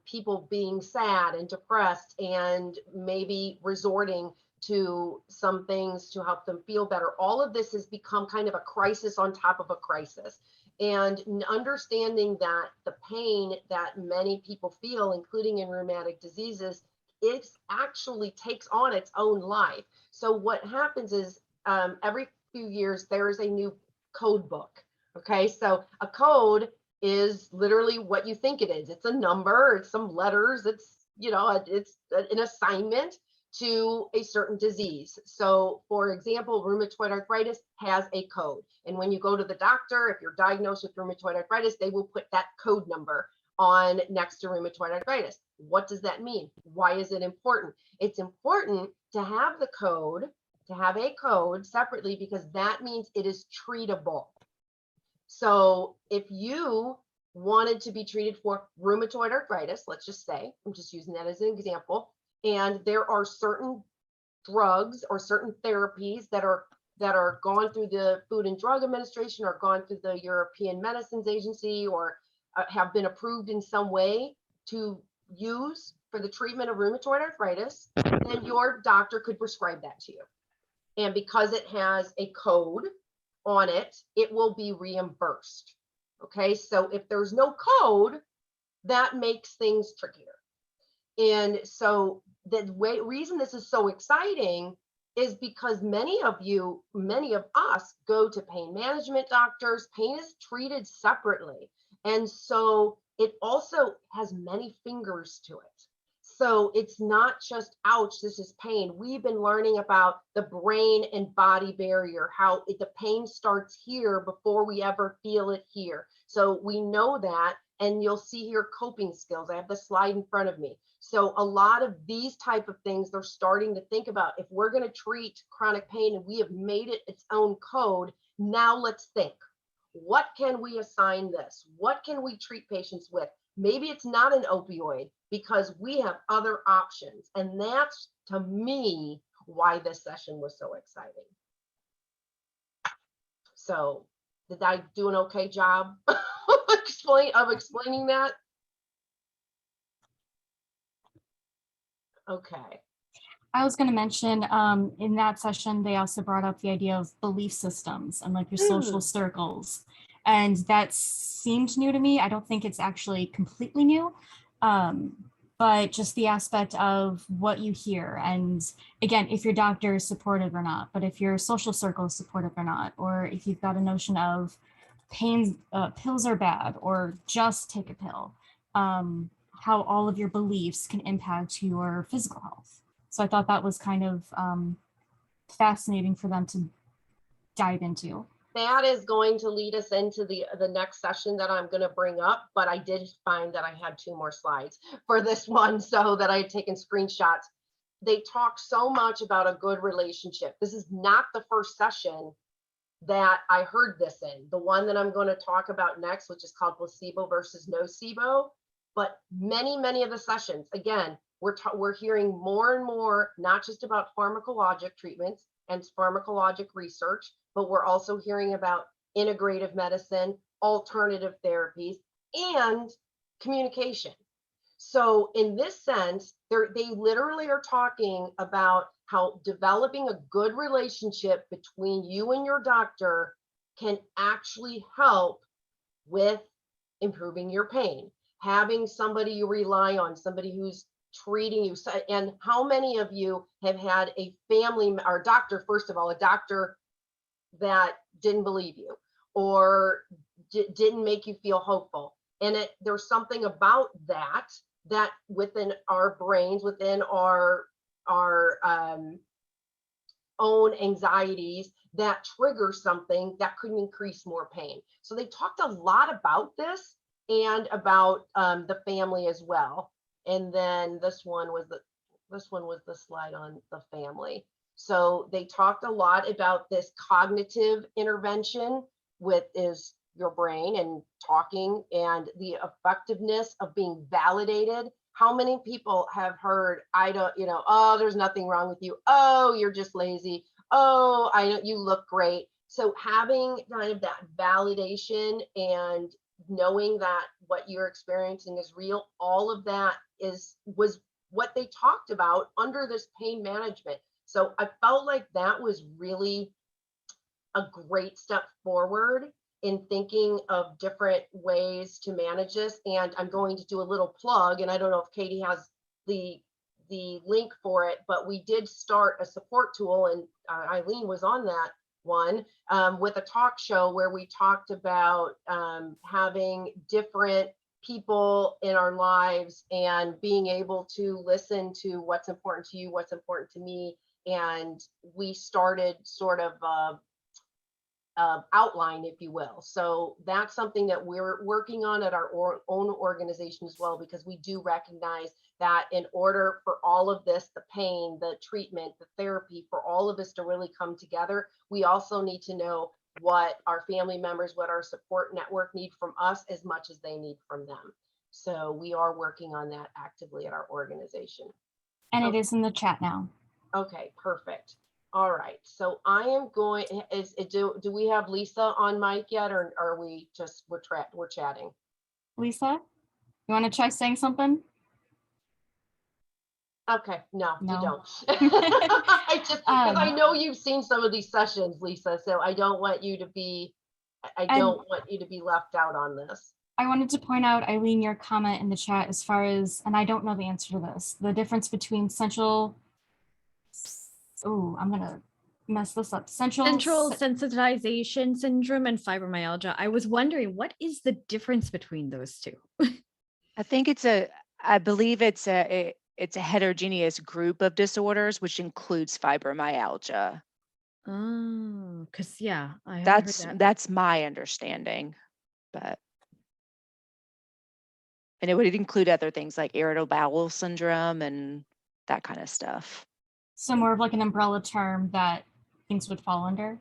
people being sad and depressed and maybe resorting to some things to help them feel better, all of this has become kind of a crisis on top of a crisis. And understanding that the pain that many people feel, including in rheumatic diseases, it actually takes on its own life. So what happens is every few years there is a new code book. Okay, so a code is literally what you think it is. It's a number, it's some letters, it's, you know, it's an assignment to a certain disease. So for example, rheumatoid arthritis has a code. And when you go to the doctor, if you're diagnosed with rheumatoid arthritis, they will put that code number on next to rheumatoid arthritis. What does that mean? Why is it important? It's important to have the code, to have a code separately, because that means it is treatable. So if you wanted to be treated for rheumatoid arthritis, let's just say, I'm just using that as an example, and there are certain drugs or certain therapies that are gone through the Food and Drug Administration or gone through the European Medicines Agency, or have been approved in some way to use for the treatment of rheumatoid arthritis, then your doctor could prescribe that to you. And because it has a code on it, it will be reimbursed. Okay, so if there's no code, that makes things trickier. And so the reason this is so exciting is because many of us go to pain management doctors. Pain is treated separately. And so it also has many fingers to it. So it's not just, ouch, this is pain. We've been learning about the brain and body barrier, how the pain starts here before we ever feel it here. So we know that, and you'll see here coping skills. I have the slide in front of me. So a lot of these type of things they're starting to think about. If we're going to treat chronic pain and we have made it its own code, now let's think, what can we assign this? What can we treat patients with? Maybe it's not an opioid because we have other options. And that's, to me, why this session was so exciting. So did I do an okay job of explaining that? Okay. I was going to mention in that session, they also brought up the idea of belief systems and like your social circles. And that seemed new to me. I don't think it's actually completely new, but just the aspect of what you hear. And again, if your doctor is supportive or not, but if your social circle is supportive or not, or if you've got a notion of pain, pills are bad, or just take a pill, how all of your beliefs can impact your physical health. So I thought that was kind of fascinating for them to dive into. That is going to lead us into the next session that I'm going to bring up, but I did find that I had 2 more slides for this one, so that I had taken screenshots. They talk so much about a good relationship. This is not the first session that I heard this in. The one that I'm going to talk about next, which is called Placebo versus Nocebo. But many of the sessions, again, we're hearing more and more, not just about pharmacologic treatments and pharmacologic research, but we're also hearing about integrative medicine, alternative therapies, and communication. So in this sense, they literally are talking about how developing a good relationship between you and your doctor can actually help with improving your pain, having somebody you rely on, somebody who's treating you. And how many of you have had a family or doctor, first of all, a doctor that didn't believe you or didn't make you feel hopeful? And there's something about that within our brains, within our own anxieties, that trigger something that could increase more pain. So they talked a lot about this and about the family as well. And then this one was the slide on the family. So they talked a lot about this cognitive intervention with your brain and talking and the effectiveness of being validated. How many people have heard, oh, there's nothing wrong with you. Oh, you're just lazy. Oh, I know you look great. So having kind of that validation and knowing that what you're experiencing is real, all of that was what they talked about under this pain management. So I felt like that was really a great step forward in thinking of different ways to manage this. And I'm going to do a little plug, and I don't know if Katie has the link for it, but we did start a support tool, and Eileen was on that one with a talk show where we talked about having different people in our lives and being able to listen to what's important to you, what's important to me. And we started sort of outline, if you will. So that's something that we're working on at our own organization as well, because we do recognize that in order for all of this, the pain, the treatment, the therapy, for all of this to really come together, we also need to know what our family members, what our support network need from us as much as they need from them. So we are working on that actively at our organization. And it is in the chat now. Okay, perfect. All right, so I am going, do we have Lisa on mic yet, or are we just, we're chatting? Lisa, you want to try saying something? Okay, no, you No. don't. I just, because I know you've seen some of these sessions, Lisa, so I don't want you to be, I don't want you to be left out on this. I wanted to point out, Eileen, your comment in the chat as far as, and I don't know the answer to this, the difference between central, oh, I'm going to mess this up. Central sensitization syndrome and fibromyalgia. I was wondering, what is the difference between those two? I think I believe it's a heterogeneous group of disorders, which includes fibromyalgia. Oh, because yeah, I That's heard that. that's my understanding, and it would include other things like irritable bowel syndrome and that kind of stuff. So more of like an umbrella term that things would fall under?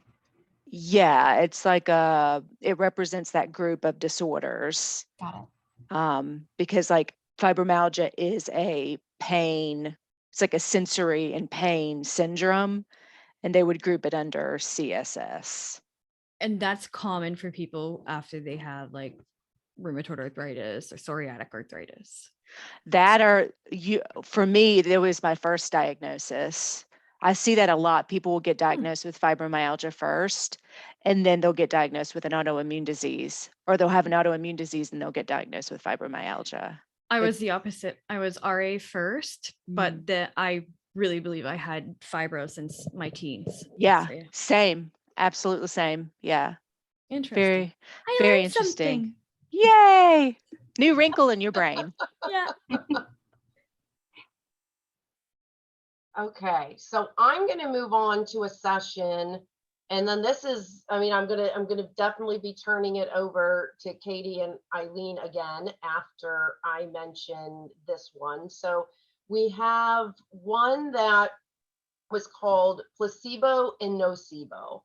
Yeah, it's like it represents that group of disorders. Got it. Because like fibromyalgia is a pain, it's like a sensory and pain syndrome, and they would group it under CSS. And that's common for people after they have like rheumatoid arthritis or psoriatic arthritis. For me, that was my first diagnosis. I see that a lot. People will get diagnosed with fibromyalgia first, and then they'll get diagnosed with an autoimmune disease, or they'll have an autoimmune disease and they'll get diagnosed with fibromyalgia. I was the opposite. I was RA first, but I really believe I had fibro since my teens. Yeah, So, yeah. Same. Absolutely same. Yeah. Interesting. Very interesting. Something. Yay! New wrinkle in your brain. Yeah. Okay, so I'm going to move on to a session, and then this is, I'm going to definitely be turning it over to Katie and Eileen again after I mention this one. So we have one that was called Placebo and Nocebo.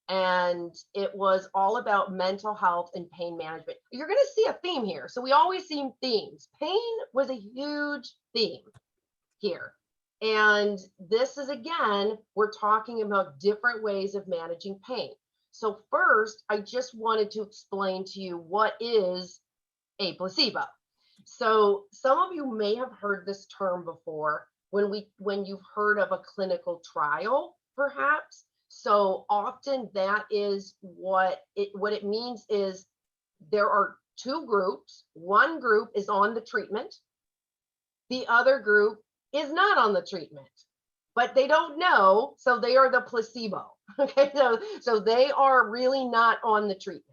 and it was all about mental health and pain management. You're going to see a theme here. So we always see themes. Pain was a huge theme here. And this is, again, we're talking about different ways of managing pain. So first, I just wanted to explain to you what is a placebo. So some of you may have heard this term before when you've heard of a clinical trial, perhaps. So often that is what it means is there are two groups. One group is on the treatment. The other group is not on the treatment, but they don't know, so they are the placebo. Okay, so they are really not on the treatment.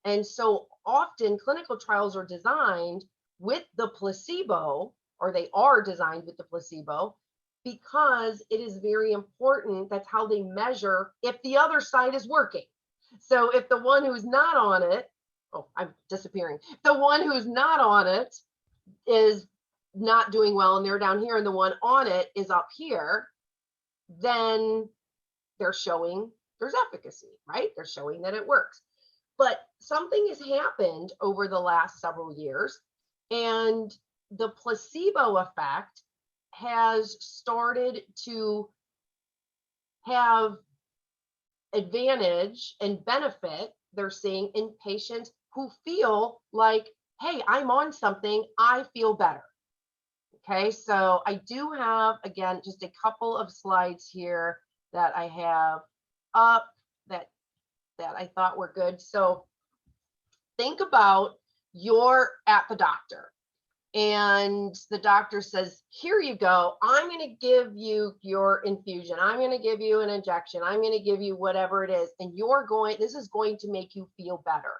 And so often clinical trials are designed with the placebo, or they are designed with the placebo, because it is very important. That's how they measure if the other side is working. So if the one who's not on it, oh, I'm disappearing. The one who's not on it is not doing well and they're down here, and the one on it is up here, then they're showing there's efficacy, right? They're showing that it works. But something has happened over the last several years, and the placebo effect has started to have advantage and benefit they're seeing in patients who feel like, hey, I'm on something, I feel better. Okay, so I do have, again, just a couple of slides here that I have up that I thought were good. So think about you're at the doctor and the doctor says, here you go, I'm going to give you your infusion, I'm going to give you an injection, I'm going to give you whatever it is, and this is going to make you feel better.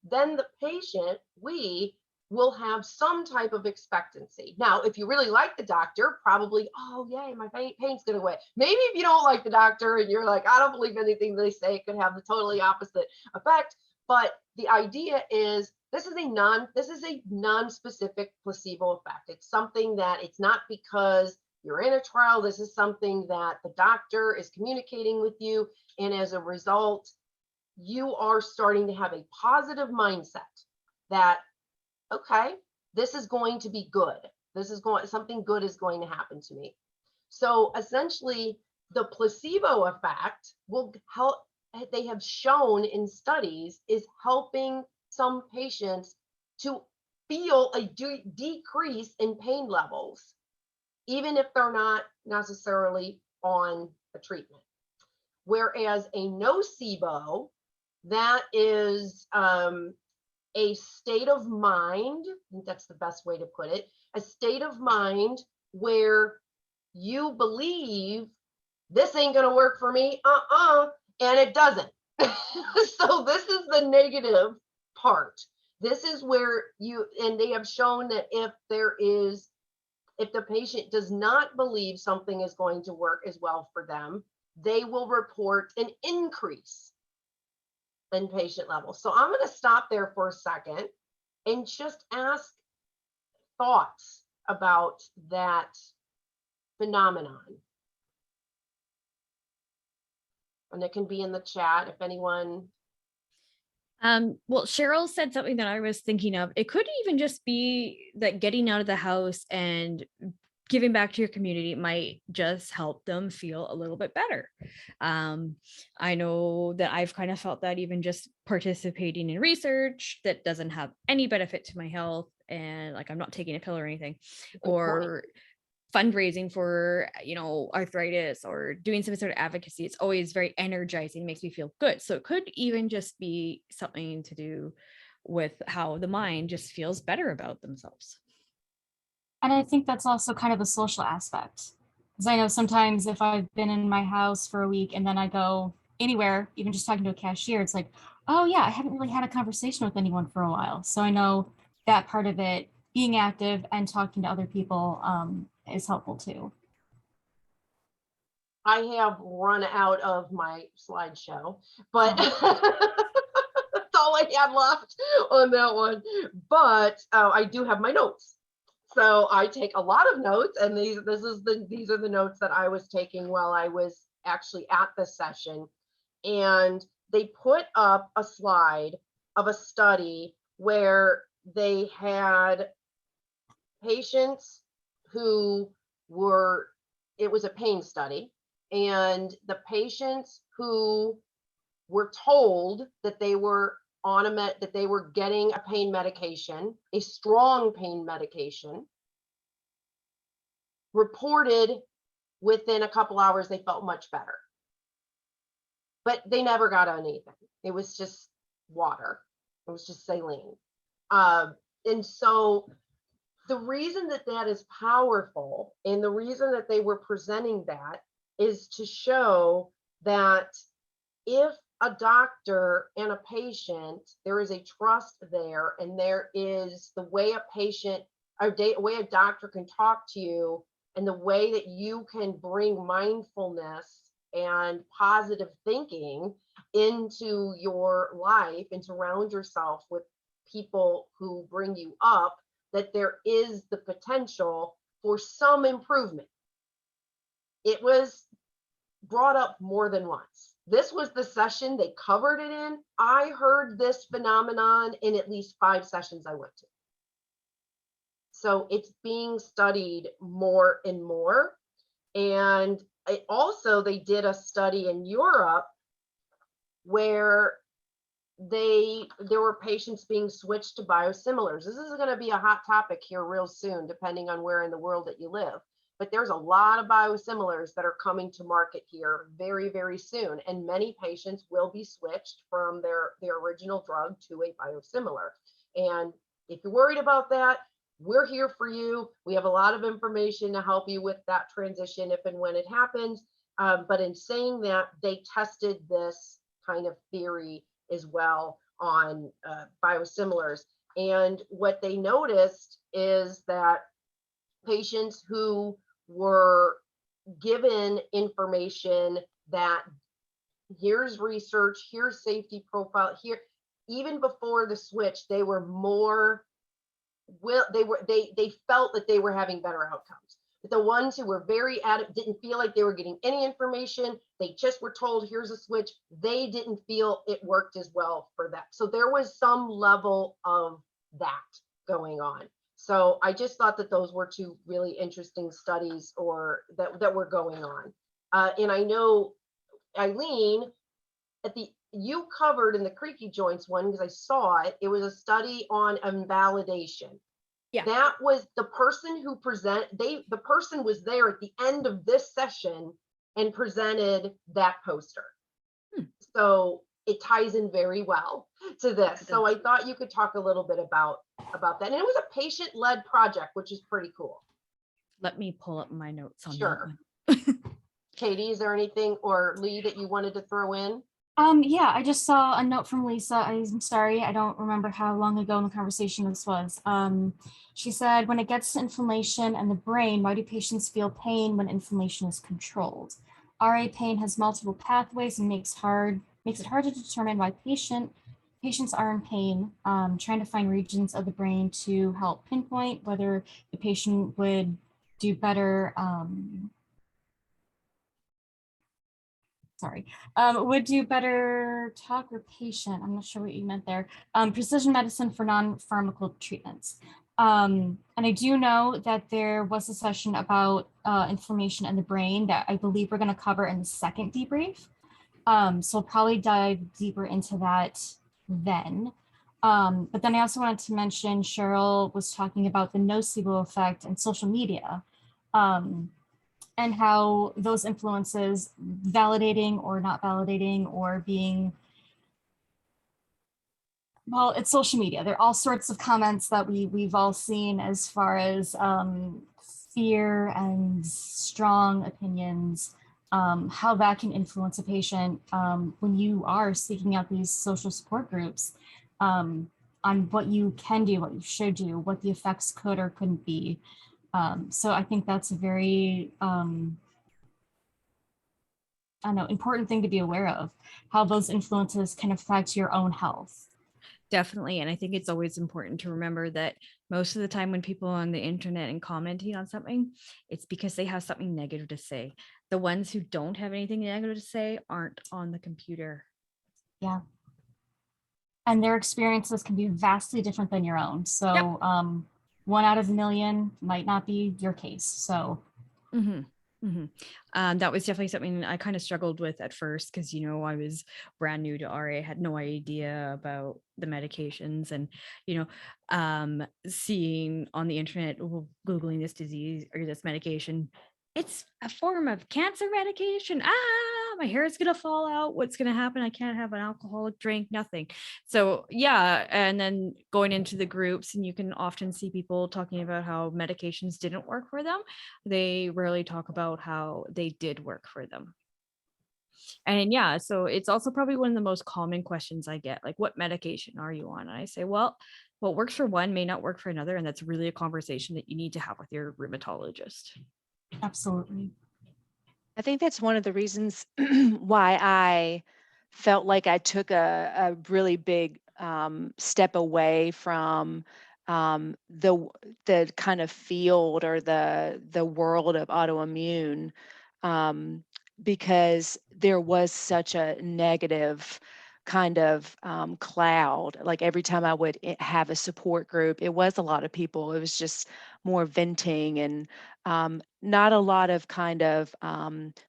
Then the patient, we will have some type of expectancy. Now, if you really like the doctor, probably, oh, yay, my pain's going away. Maybe if you don't like the doctor and you're like, I don't believe anything they say, it could have the totally opposite effect. But the idea is this is a non-specific placebo effect. It's something that it's not because you're in a trial. This is something that the doctor is communicating with you. And as a result, you are starting to have a positive mindset that, okay, this is going to be good. Something good is going to happen to me. So essentially, the placebo effect will help. They have shown in studies is helping some patients to feel a decrease in pain levels, even if they're not necessarily on a treatment. Whereas a nocebo, that is a state of mind, I think that's the best way to put it, a state of mind where you believe this ain't gonna work for me, and it doesn't. So this is the negative part. This is where and they have shown that if the patient does not believe something is going to work as well for them, they will report an increase in patient levels. So I'm going to stop there for a second and just ask thoughts about that phenomenon. And it can be in the chat if anyone. Well, Cheryl said something that I was thinking of. It could even just be that getting out of the house and giving back to your community might just help them feel a little bit better. I know that I've kind of felt that even just participating in research that doesn't have any benefit to my health, and like I'm not taking a pill or anything, or fundraising for, arthritis or doing some sort of advocacy. It's always very energizing, makes me feel good. So it could even just be something to do with how the mind just feels better about themselves. And I think that's also kind of a social aspect. Because I know sometimes if I've been in my house for a week and then I go anywhere, even just talking to a cashier, it's like, oh yeah, I haven't really had a conversation with anyone for a while. So I know that part of it, being active and talking to other people, is helpful too. I have run out of my slideshow, but that's all I had left on that one. But I do have my notes. So I take a lot of notes, and these are the notes that I was taking while I was actually at the session. and they put up a slide of a study where they had patients who were, it was a pain study, and the patients who were told that they were on that they were getting a pain medication, a strong pain medication, reported within a couple hours they felt much better. But they never got on anything. It was just water. It was just saline. And so the reason that that is powerful, and the reason that they were presenting that, is to show that if a doctor and a patient, there is a trust there, and there is the way a patient, way a doctor can talk to you, and the way that you can bring mindfulness and positive thinking into your life and surround yourself with people who bring you up, that there is the potential for some improvement. It was brought up more than once. This was the session they covered it in. I heard this phenomenon in at least 5 sessions I went to. So it's being studied more and more. And they did a study in Europe where there were patients being switched to biosimilars. This is going to be a hot topic here real soon, depending on where in the world that you live. But there's a lot of biosimilars that are coming to market here very, very soon. And many patients will be switched from their original drug to a biosimilar. And if you're worried about that, we're here for you. We have a lot of information to help you with that transition if and when it happens. But in saying that, they tested this kind of theory as well on biosimilars. And what they noticed is that patients who were given information that here's research, here's safety profile, here, even before the switch, they were more they felt that they were having better outcomes. But the ones who were very adamant, didn't feel like they were getting any information, they just were told here's a switch, they didn't feel it worked as well for them. So there was some level of that going on. So I just thought that those were 2 really interesting studies that were going on. And I know, Eileen, you covered in the creaky joints one, because I saw it, it was a study on invalidation. Yeah. That was the person who the person was there at the end of this session and presented that poster. So it ties in very well to this. So I thought you could talk a little bit about that. And it was a patient-led project, which is pretty cool. Let me pull up my notes on Sure. that one. Katie, is there anything, or Lee, that you wanted to throw in? Yeah, I just saw a note from Lisa. I'm sorry, I don't remember how long ago in the conversation this was. She said, when it gets to inflammation and the brain, why do patients feel pain when inflammation is controlled? RA pain has multiple pathways and makes it hard to determine why patients are in pain. Trying to find regions of the brain to help pinpoint whether the patient would do better. Would do better talk or patient. I'm not sure what you meant there. Precision medicine for non-pharmaceutical treatments. And I do know that there was a session about inflammation in the brain that I believe we're going to cover in the second debrief. So I'll probably dive deeper into that then. But then I also wanted to mention Cheryl was talking about the nocebo effect and social media. And how those influences, validating or not validating or being, well, it's social media. There are all sorts of comments that we've all seen as far as fear and strong opinions, how that can influence a patient when you are seeking out these social support groups on what you can do, what you should do, what the effects could or couldn't be. So I think that's a very, important thing to be aware of, how those influences can affect your own health. Definitely. And I think it's always important to remember that most of the time when people are on the internet and commenting on something, it's because they have something negative to say. The ones who don't have anything negative to say aren't on the computer. Yeah. And their experiences can be vastly different than your own. So Yep. 1 out of a million might not be your case. So that was definitely something I kind of struggled with at first because, you know, I was brand new to RA, had no idea about the medications, and, you know, seeing on the internet, Googling this disease or this medication, it's a form of cancer medication. My hair is going to fall out. What's going to happen? I can't have an alcoholic drink, nothing. So yeah. And then going into the groups, and you can often see people talking about how medications didn't work for them. They rarely talk about how they did work for them. And yeah, so it's also probably one of the most common questions I get, like, what medication are you on? And I say, well, what works for one may not work for another. And that's really a conversation that you need to have with your rheumatologist. absolutely. I think that's one of the reasons why I felt like I took a really big step away from the kind of field or the world of autoimmune, because there was such a negative kind of cloud. Like every time I would have a support group, it was a lot of people. It was just more venting and not a lot of kind of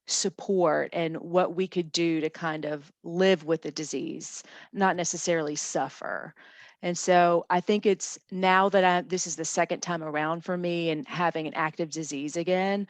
support and what we could do to kind of live with the disease, not necessarily suffer. And so I think it's now that this is the second time around for me and having an active disease again,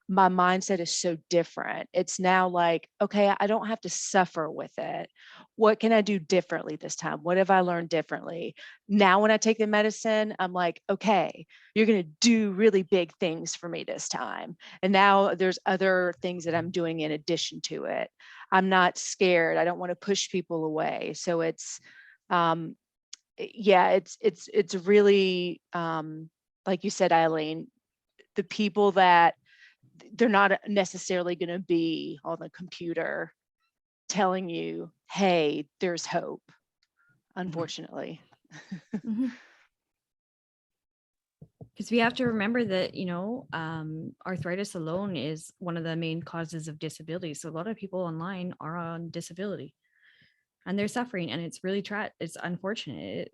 my mindset is so different. It's now like, okay, I don't have to suffer with it. What can I do differently this time? What have I learned differently? Now, when I take the medicine, I'm like, okay, you're going to do really big things for me this time. And now there's other things that I'm doing in addition to it. I'm not scared. I don't want to push people away. So it's, yeah, it's really, like you said, Eileen, the people that they're not necessarily going to be on the computer telling you, hey, there's hope, unfortunately. Because we have to remember that, you know, arthritis alone is one of the main causes of disability. So a lot of people online are on disability and they're suffering, and it's really it's unfortunate.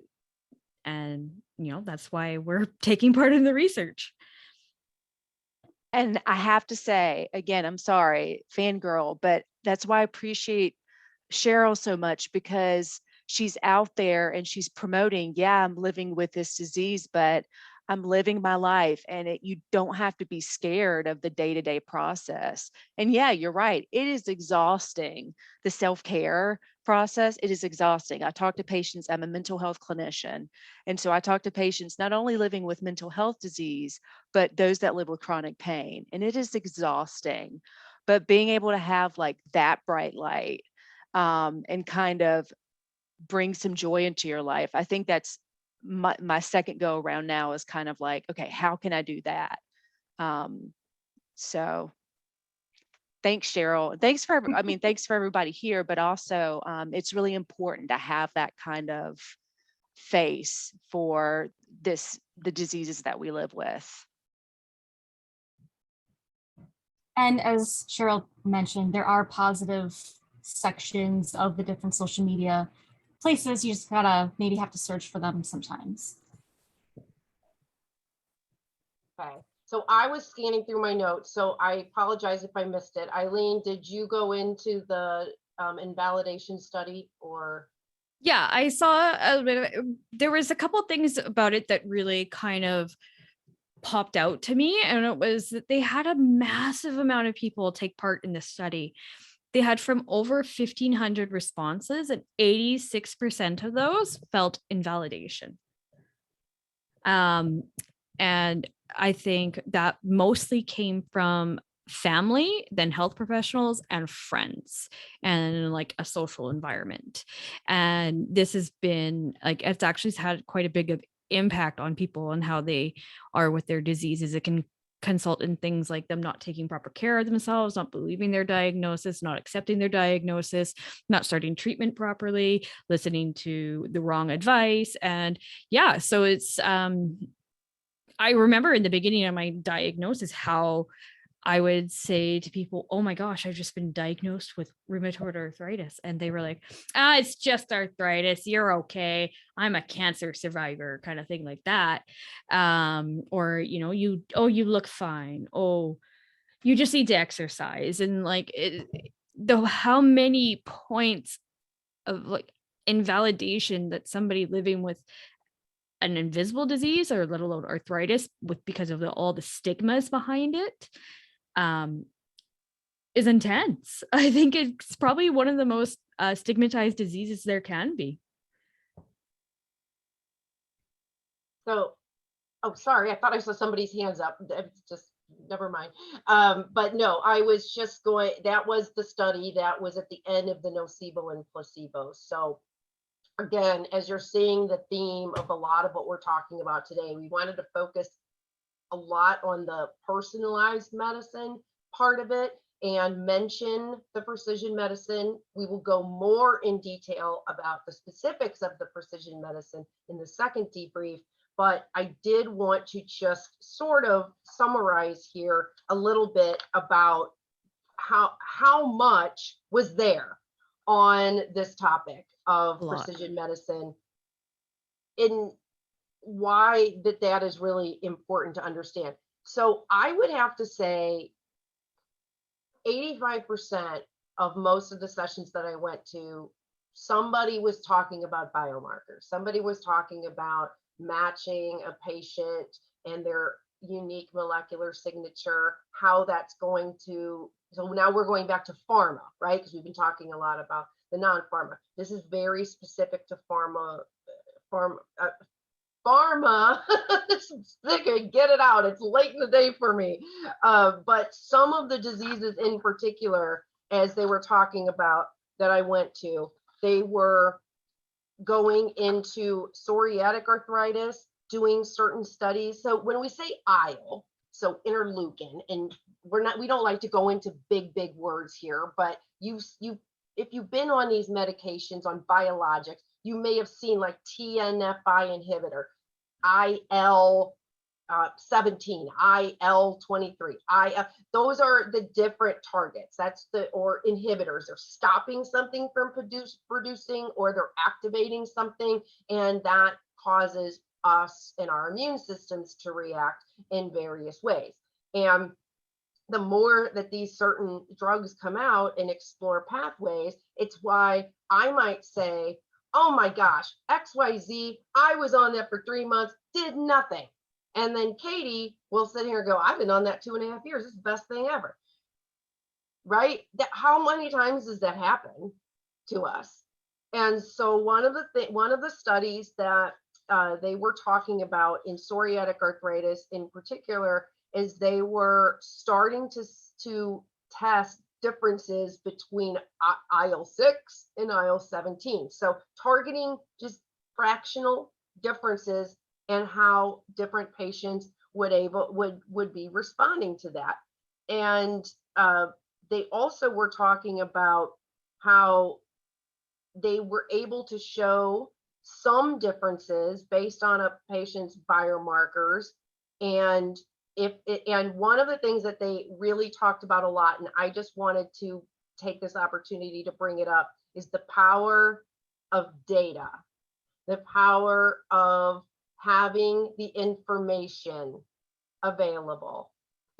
And, you know, that's why we're taking part in the research. And I have to say, again, I'm sorry, fangirl, but that's why I appreciate Cheryl so much, because she's out there and she's promoting, yeah, I'm living with this disease, but I'm living my life, and you don't have to be scared of the day-to-day process. And yeah, you're right. It is exhausting. The self-care process, it is exhausting. I talk to patients, I'm a mental health clinician. And so I talk to patients not only living with mental health disease, but those that live with chronic pain. And it is exhausting. But being able to have like that bright light and kind of bring some joy into your life, I think that's my second go around now is kind of like, okay, how can I do that? So thanks, Cheryl. Thanks for everybody here, but also it's really important to have that kind of face for the diseases that we live with. And as Cheryl mentioned, there are positive sections of the different social media places. You just gotta maybe have to search for them sometimes. Okay, so I was scanning through my notes, so I apologize if I missed it. Eileen, did you go into the invalidation study or? Yeah, I saw a bit of it. There was a couple things about it that really kind of popped out to me, and it was that they had a massive amount of people take part in this study. They had from over 1,500 responses, and 86% of those felt invalidation. And I think that mostly came from family, then health professionals and friends, and like a social environment. And this has been like, it's actually had quite a big impact on people and how they are with their diseases. It can consult in things like them not taking proper care of themselves, not believing their diagnosis, not accepting their diagnosis, not starting treatment properly, listening to the wrong advice. And yeah, so it's, I remember in the beginning of my diagnosis, how I would say to people, oh my gosh, I've just been diagnosed with rheumatoid arthritis. And they were like, it's just arthritis. You're okay. I'm a cancer survivor, kind of thing like that. Or, you look fine. Oh, you just need to exercise. And like, how many points of like invalidation that somebody living with an invisible disease, or let alone arthritis, because of all the stigmas behind it, is intense. I think it's probably one of the most stigmatized diseases there can be. So, oh, sorry, I thought I saw somebody's hands up. It's just, never mind. But no, I was just going, that was the study that was at the end of the Nocebo and Placebo. So again, as you're seeing the theme of a lot of what we're talking about today, we wanted to focus a lot on the personalized medicine part of it and mention the precision medicine. We will go more in detail about the specifics of the precision medicine in the second debrief, but I did want to just sort of summarize here a little bit about how much was there on this topic of precision medicine, in why that is really important to understand. So I would have to say 85% of most of the sessions that I went to, somebody was talking about biomarkers. Somebody was talking about matching a patient and their unique molecular signature, how that's going to, so now we're going back to pharma, right? Because we've been talking a lot about the non-pharma. This is very specific to pharma. Get it out. It's late in the day for me. But some of the diseases in particular, as they were talking about that I went to, they were going into psoriatic arthritis, doing certain studies. So when we say IL, so interleukin, and we don't like to go into big words here, but if you've been on these medications, on biologics, you may have seen like TNFi inhibitor, IL 17, IL 23, those are the different targets. That's or inhibitors. They're stopping something from producing, or they're activating something, and that causes us and our immune systems to react in various ways. And the more that these certain drugs come out and explore pathways, it's why I might say, oh my gosh, XYZ, I was on that for 3 months, did nothing. And then Katie will sit here and go, I've been on that 2.5 years. It's the best thing ever. Right? How many times does that happen to us? And so one of the studies that they were talking about in psoriatic arthritis in particular is they were starting to test differences between IL-6 and IL-17. So targeting just fractional differences and how different patients would be responding to that. And they also were talking about how they were able to show some differences based on a patient's biomarkers. And one of the things that they really talked about a lot, and I just wanted to take this opportunity to bring it up, is the power of data, the power of having the information available,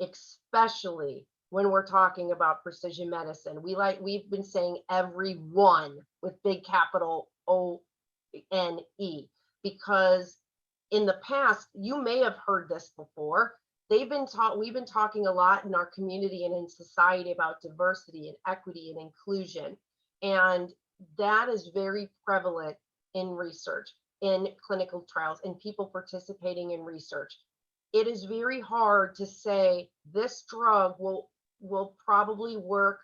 especially when we're talking about precision medicine. We've been saying everyone with big capital O-N-E, because in the past, you may have heard this before. We've been talking a lot in our community and in society about diversity and equity and inclusion. And that is very prevalent in research, in clinical trials, and people participating in research. It is very hard to say this drug will probably work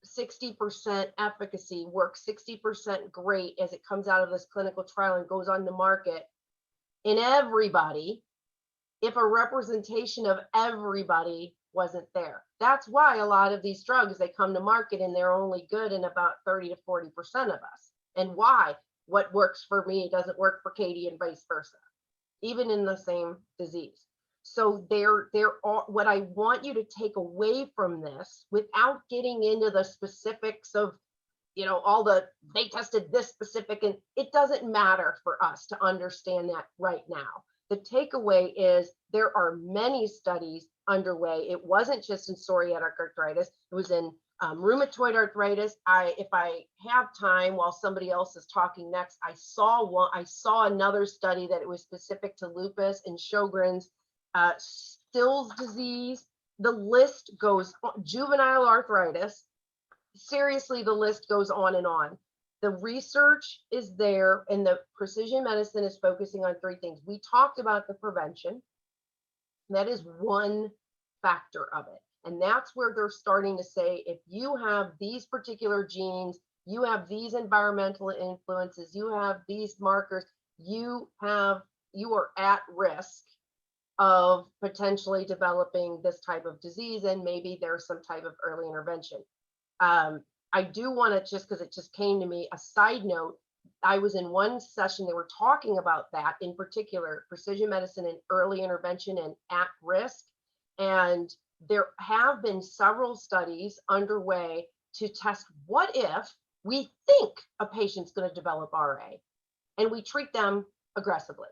60% efficacy, work 60% great as it comes out of this clinical trial and goes on the market in everybody, if a representation of everybody wasn't there. That's why a lot of these drugs, they come to market and they're only good in about 30 to 40% of us. And why? What works for me doesn't work for Katie and vice versa, even in the same disease. So there are, what I want you to take away from this, without getting into the specifics of, you know, all the, they tested this specific, and it doesn't matter for us to understand that right now. The takeaway is there are many studies underway. It wasn't just in psoriatic arthritis, it was in rheumatoid arthritis. If I have time while somebody else is talking next, I saw another study that it was specific to lupus and Sjogren's, Still's disease. The list goes on, juvenile arthritis. Seriously, the list goes on and on. The research is there, and the precision medicine is focusing on three things. We talked about the prevention. That is one factor of it. And that's where they're starting to say, if you have these particular genes, you have these environmental influences, you have these markers, you are at risk of potentially developing this type of disease, and maybe there's some type of early intervention. I do want to, just because it just came to me, a side note, I was in one session, they were talking about that, in particular, precision medicine and early intervention and at risk. And there have been several studies underway to test, what if we think a patient's going to develop RA and we treat them aggressively?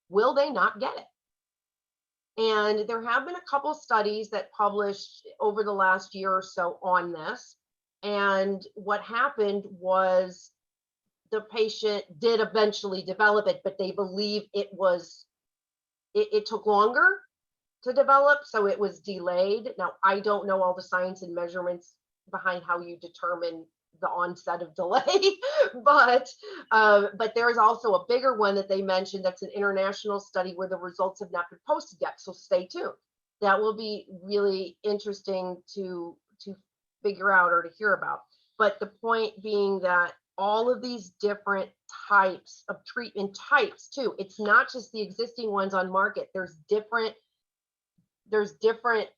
Will they not get it? And there have been a couple studies that published over the last year or so on this. And what happened was the patient did eventually develop it, but they believe it took longer to develop, so it was delayed. Now, I don't know all the science and measurements behind how you determine the onset of delay, but there's also a bigger one that they mentioned that's an international study where the results have not been posted yet, so stay tuned. That will be really interesting to figure out or to hear about. But the point being that all of these different types of treatment types too, it's not just the existing ones on market. There's different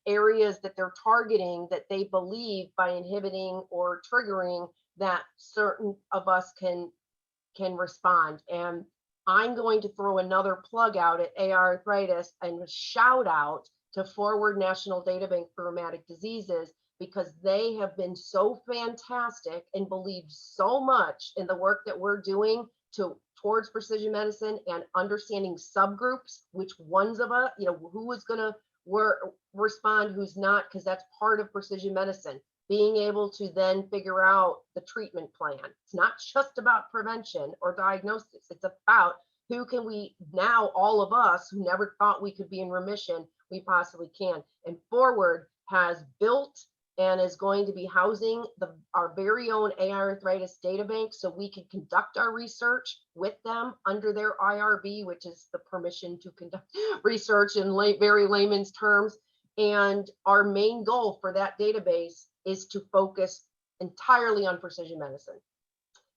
areas that they're targeting that they believe by inhibiting or triggering that certain of us can respond. And I'm going to throw another plug out at AiArthritis and a shout out to Forward National Databank for Rheumatic Diseases, because they have been so fantastic and believe so much in the work that we're doing towards precision medicine and understanding subgroups, which ones of us, who is going to respond, who's not, because that's part of precision medicine. Being able to then figure out the treatment plan. It's not just about prevention or diagnosis. It's about who can we now, all of us who never thought we could be in remission, we possibly can. And Forward has built and is going to be housing our very own AiArthritis databank, so we can conduct our research with them under their IRB, which is the permission to conduct research in very layman's terms. And our main goal for that database is to focus entirely on precision medicine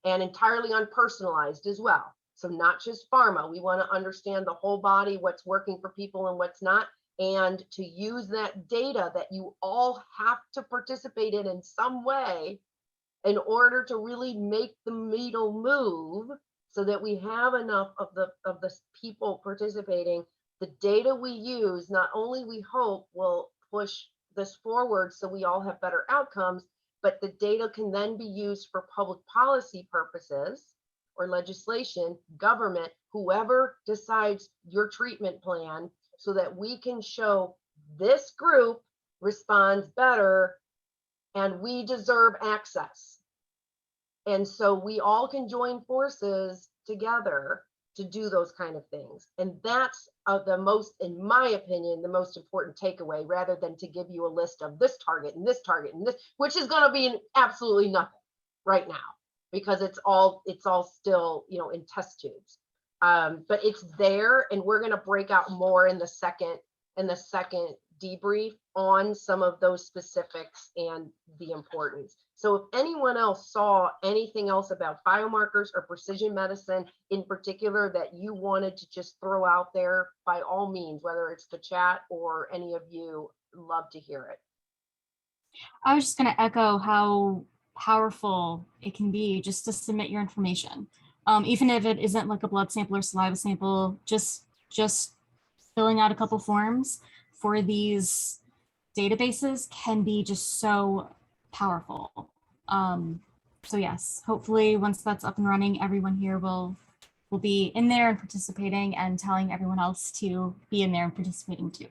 and entirely on personalized as well. So not just pharma, we want to understand the whole body, what's working for people and what's not, and to use that data that you all have to participate in some way in order to really make the needle move, so that we have enough of the people participating. The data we use, not only we hope will push this forward so we all have better outcomes, but the data can then be used for public policy purposes or legislation, government, whoever decides your treatment plan, so that we can show this group responds better and we deserve access. And so we all can join forces together to do those kind of things. And that's the most, in my opinion, the most important takeaway, rather than to give you a list of this target and this target and this, which is going to be absolutely nothing right now, because it's all still, in test tubes. But it's there, and we're going to break out more in the second debrief on some of those specifics and the importance. So if anyone else saw anything else about biomarkers or precision medicine in particular that you wanted to just throw out there, by all means, whether it's the chat or any of you, love to hear it. I was just going to echo how powerful it can be just to submit your information. Even if it isn't like a blood sample or saliva sample, just filling out a couple forms for these databases can be just so powerful. So yes, hopefully once that's up and running, everyone here will be in there and participating and telling everyone else to be in there and participating too.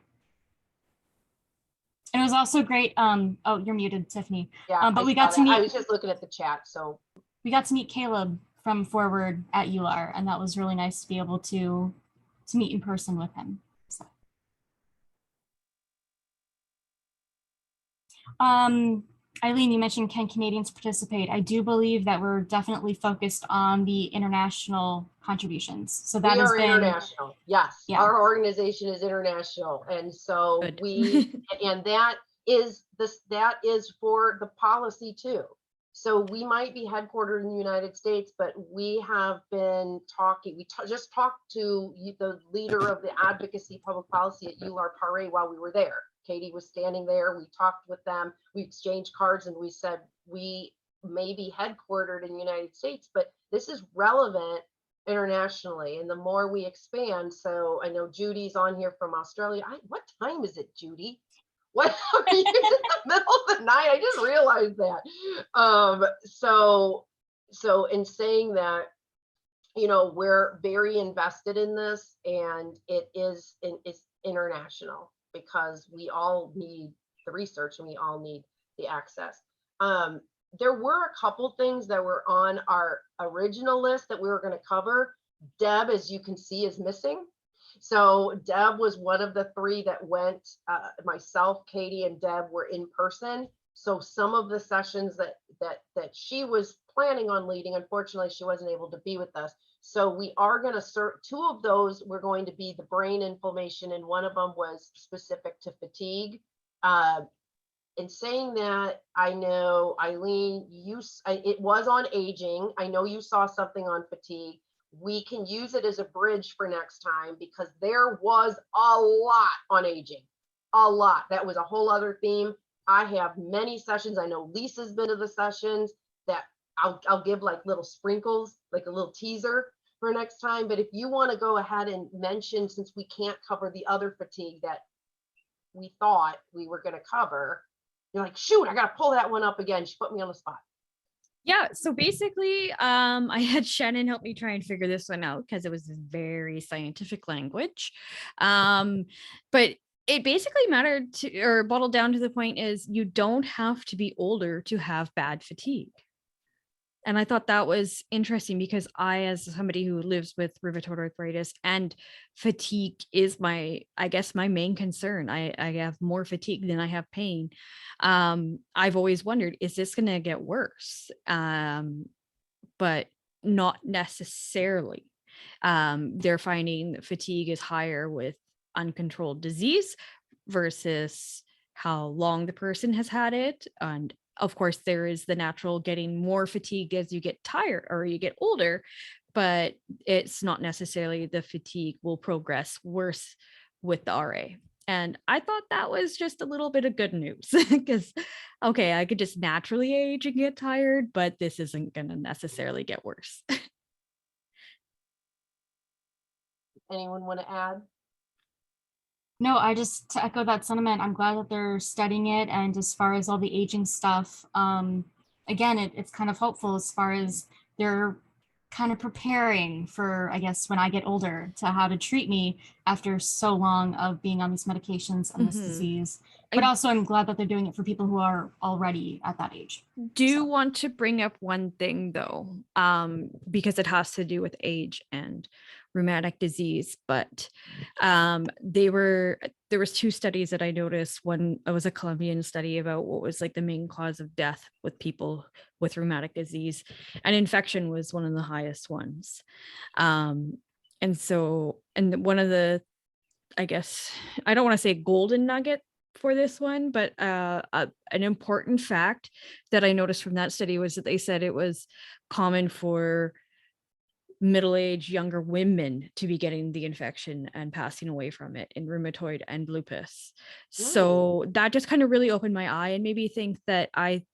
And it was also great. Oh, you're muted, Tiffany. Yeah, but we got to meet. I was just looking at the chat, so we got to meet Caleb from Forward at EULAR, and that was really nice to be able to meet in person with him. So. Eileen, you mentioned, can Canadians participate? I do believe that we're definitely focused on the international contributions. So that has been international. Yes, yeah. Our organization is international, and so Good. and that is for the policy too. So we might be headquartered in the United States, but we have been talking. We just talked to the leader of the advocacy public policy at EULAR Paris while we were there. Katie was standing there. We talked with them. We exchanged cards, and we said we may be headquartered in the United States, but this is relevant internationally, and the more we expand. So I know Judy's on here from Australia. What time is it, Judy? What are you in the middle of the night? I just realized that. So in saying that, you know, we're very invested in this, and it's international because we all need the research and we all need the access. There were a couple things that were on our original list that we were going to cover. Deb, as you can see, is missing. So Deb was one of the three that went. Myself, Katie, and Deb were in person. So some of the sessions that she was planning on leading, unfortunately, she wasn't able to be with us. So we are going to serve two of those. We're going to be the brain inflammation, and one of them was specific to fatigue. In saying that, I know, Eileen, it was on aging. I know you saw something on fatigue. We can use it as a bridge for next time because there was a lot on aging, a lot. That was a whole other theme. I have many sessions. I know Lisa's been to the sessions that I'll give like little sprinkles, like a little teaser for next time. But if you want to go ahead and mention, since we can't cover the other fatigue that we thought we were going to cover, you're like, shoot, I got to pull that one up again. She put me on the spot. Yeah, so basically, I had Shannon help me try and figure this one out because it was very scientific language. But it basically mattered to, or boiled down to the point is you don't have to be older to have bad fatigue. And I thought that was interesting because I, as somebody who lives with rheumatoid arthritis, and fatigue is my main concern. I have more fatigue than I have pain. I've always wondered, is this going to get worse? But not necessarily. They're finding that fatigue is higher with uncontrolled disease versus how long the person has had it. And of course, there is the natural getting more fatigued as you get tired or you get older, but it's not necessarily the fatigue will progress worse with the RA. And I thought that was just a little bit of good news because, okay, I could just naturally age and get tired, but this isn't going to necessarily get worse. Anyone want to add? No, to echo that sentiment, I'm glad that they're studying it. And as far as all the aging stuff, again, it's kind of hopeful as far as they're kind of preparing for, I guess, when I get older to how to treat me after so long of being on these medications and this disease. But also I'm glad that they're doing it for people who are already at that age. Do want to bring up one thing though, because it has to do with age and rheumatic disease, but there was two studies that I noticed. One, it was a Colombian study about what was like the main cause of death with people with rheumatic disease, and infection was one of the highest ones. And one of the, I guess, I don't want to say golden nugget for this one, but an important fact that I noticed from that study was that they said it was common for middle-aged younger women to be getting the infection and passing away from it in rheumatoid and lupus. So that just kind of really opened my eye and made me think that I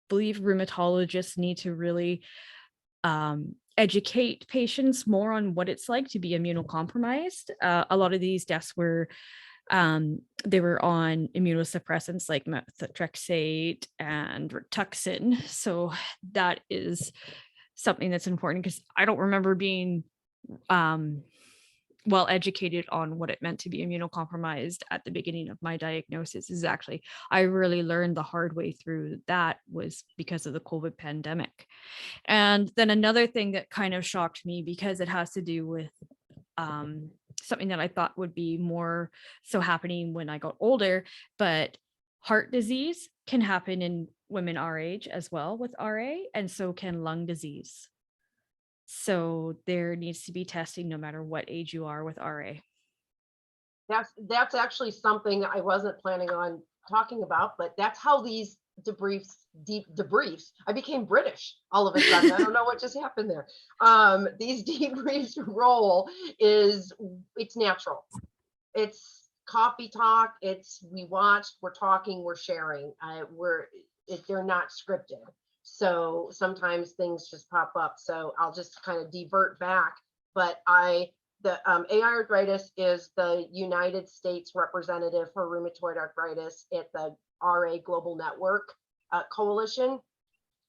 believe rheumatologists need to really educate patients more on what it's like to be immunocompromised. A lot of these deaths were they were on immunosuppressants like methotrexate and Rituxan. So that is something that's important because I don't remember being well educated on what it meant to be immunocompromised at the beginning of my diagnosis. Is actually, I really learned the hard way through that was because of the COVID pandemic. And then another thing that kind of shocked me because it has to do with something that I thought would be more so happening when I got older, but heart disease can happen in women our age as well with RA, and so can lung disease. So there needs to be testing no matter what age you are with RA. That's actually something I wasn't planning on talking about, but that's how these debriefs. I became British all of a sudden. I don't know what just happened there. These debriefs role is, it's natural. It's coffee talk. It's we watched, we're talking, we're sharing. They're not scripted. So sometimes things just pop up. So I'll just kind of divert back. But AiArthritis is the United States representative for rheumatoid arthritis at the RA Global Network Coalition,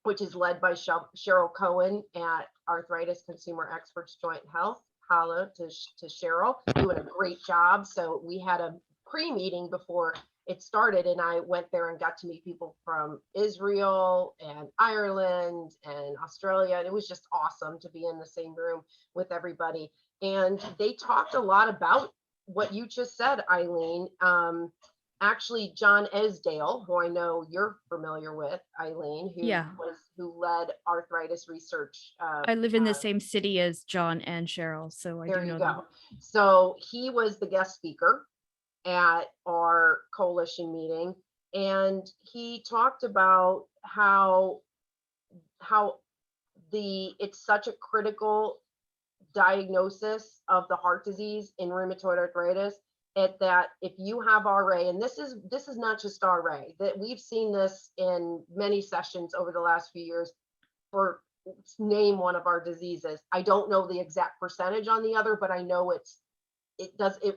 which is led by Cheryl Cohen at Arthritis Consumer Experts Joint Health. Holla to Cheryl, doing a great job. So we had a pre-meeting before it started, and I went there and got to meet people from Israel and Ireland and Australia. And it was just awesome to be in the same room with everybody. And they talked a lot about what you just said, Eileen. Actually, John Esdale, who I know you're familiar with, Eileen, who led arthritis research. I live in the same city as John and Cheryl, so I do know them. So he was the guest speaker at our coalition meeting, and he talked about how it's such a critical diagnosis of the heart disease in rheumatoid arthritis. That if you have RA, and this is not just RA, that we've seen this in many sessions over the last few years for name one of our diseases. I don't know the exact percentage on the other, but I know it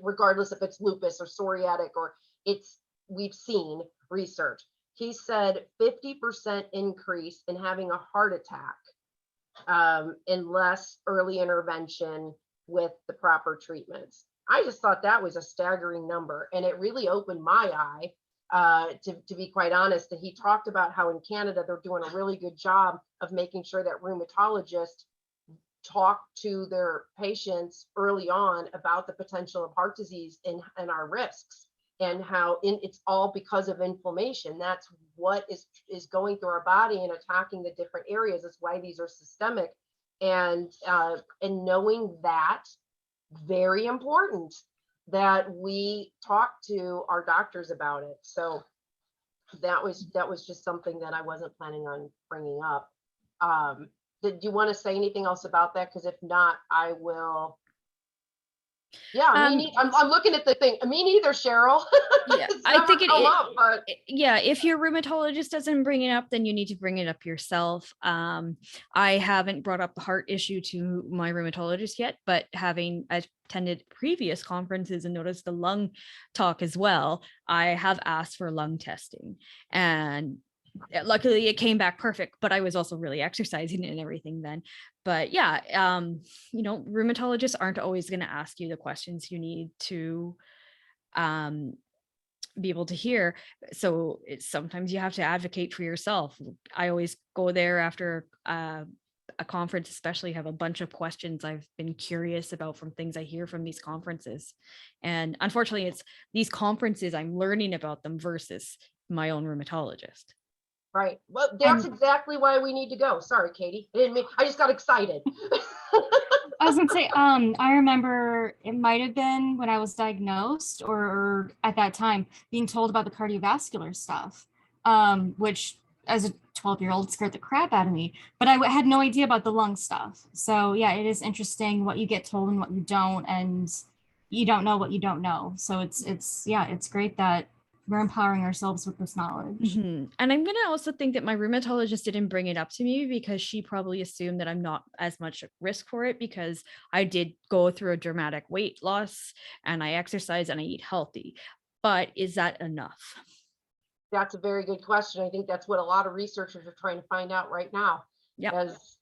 regardless if it's lupus or psoriatic or we've seen research. He said 50% increase in having a heart attack unless early intervention with the proper treatments. I just thought that was a staggering number, and it really opened my eye, to be quite honest. And he talked about how in Canada, they're doing a really good job of making sure that rheumatologists talk to their patients early on about the potential of heart disease and our risks, and how it's all because of inflammation. That's what is going through our body and attacking the different areas. That's why these are systemic. And knowing that, very important that we talk to our doctors about it. So that was just something that I wasn't planning on bringing up. Did you want to say anything else about that? Because if not, I will. Yeah, I'm looking at the thing. Me neither, Cheryl. Yeah, I think if your rheumatologist doesn't bring it up, then you need to bring it up yourself. I haven't brought up the heart issue to my rheumatologist yet, but having attended previous conferences and noticed the lung talk as well, I have asked for lung testing, and luckily it came back perfect, but I was also really exercising and everything then. But yeah, rheumatologists aren't always going to ask you the questions you need to be able to hear. So sometimes you have to advocate for yourself. I always go there after a conference, especially have a bunch of questions I've been curious about from things I hear from these conferences. And unfortunately, it's these conferences I'm learning about them versus my own rheumatologist. Right. Well, that's exactly why we need to go. Sorry, Katie. I just got excited. I was gonna say, I remember it might have been when I was diagnosed or at that time being told about the cardiovascular stuff, which as a 12-year-old scared the crap out of me, but I had no idea about the lung stuff. So yeah, it is interesting what you get told and what you don't, and you don't know what you don't know. So it's great that we're empowering ourselves with this knowledge. And I'm going to also think that my rheumatologist didn't bring it up to me because she probably assumed that I'm not as much at risk for it because I did go through a dramatic weight loss and I exercise and I eat healthy. But is that enough? That's a very good question. I think that's what a lot of researchers are trying to find out right now, as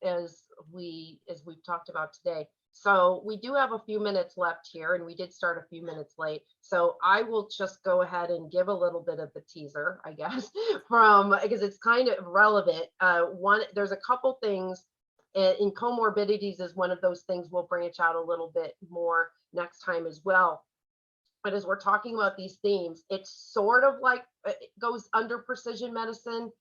we've talked about today. So we do have a few minutes left here, and we did start a few minutes late. So I will just go ahead and give a little bit of the teaser, I guess, because it's kind of relevant. There's a couple things in comorbidities is one of those things. We'll branch out a little bit more next time as well. But as we're talking about these themes, it's sort of like it goes under precision medicine,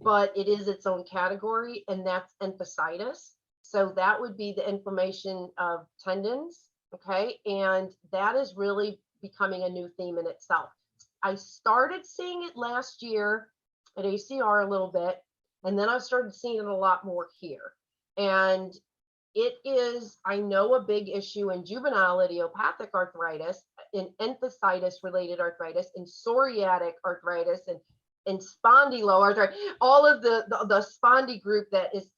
but it is its own category, and that's enthesitis. So that would be the inflammation of tendons, okay? And that is really becoming a new theme in itself. I started seeing it last year at ACR a little bit, and then I started seeing it a lot more here. And it is, I know, a big issue in juvenile idiopathic arthritis, in enthesitis-related arthritis, in psoriatic arthritis, and spondyloarthritis, all of the spondy group that is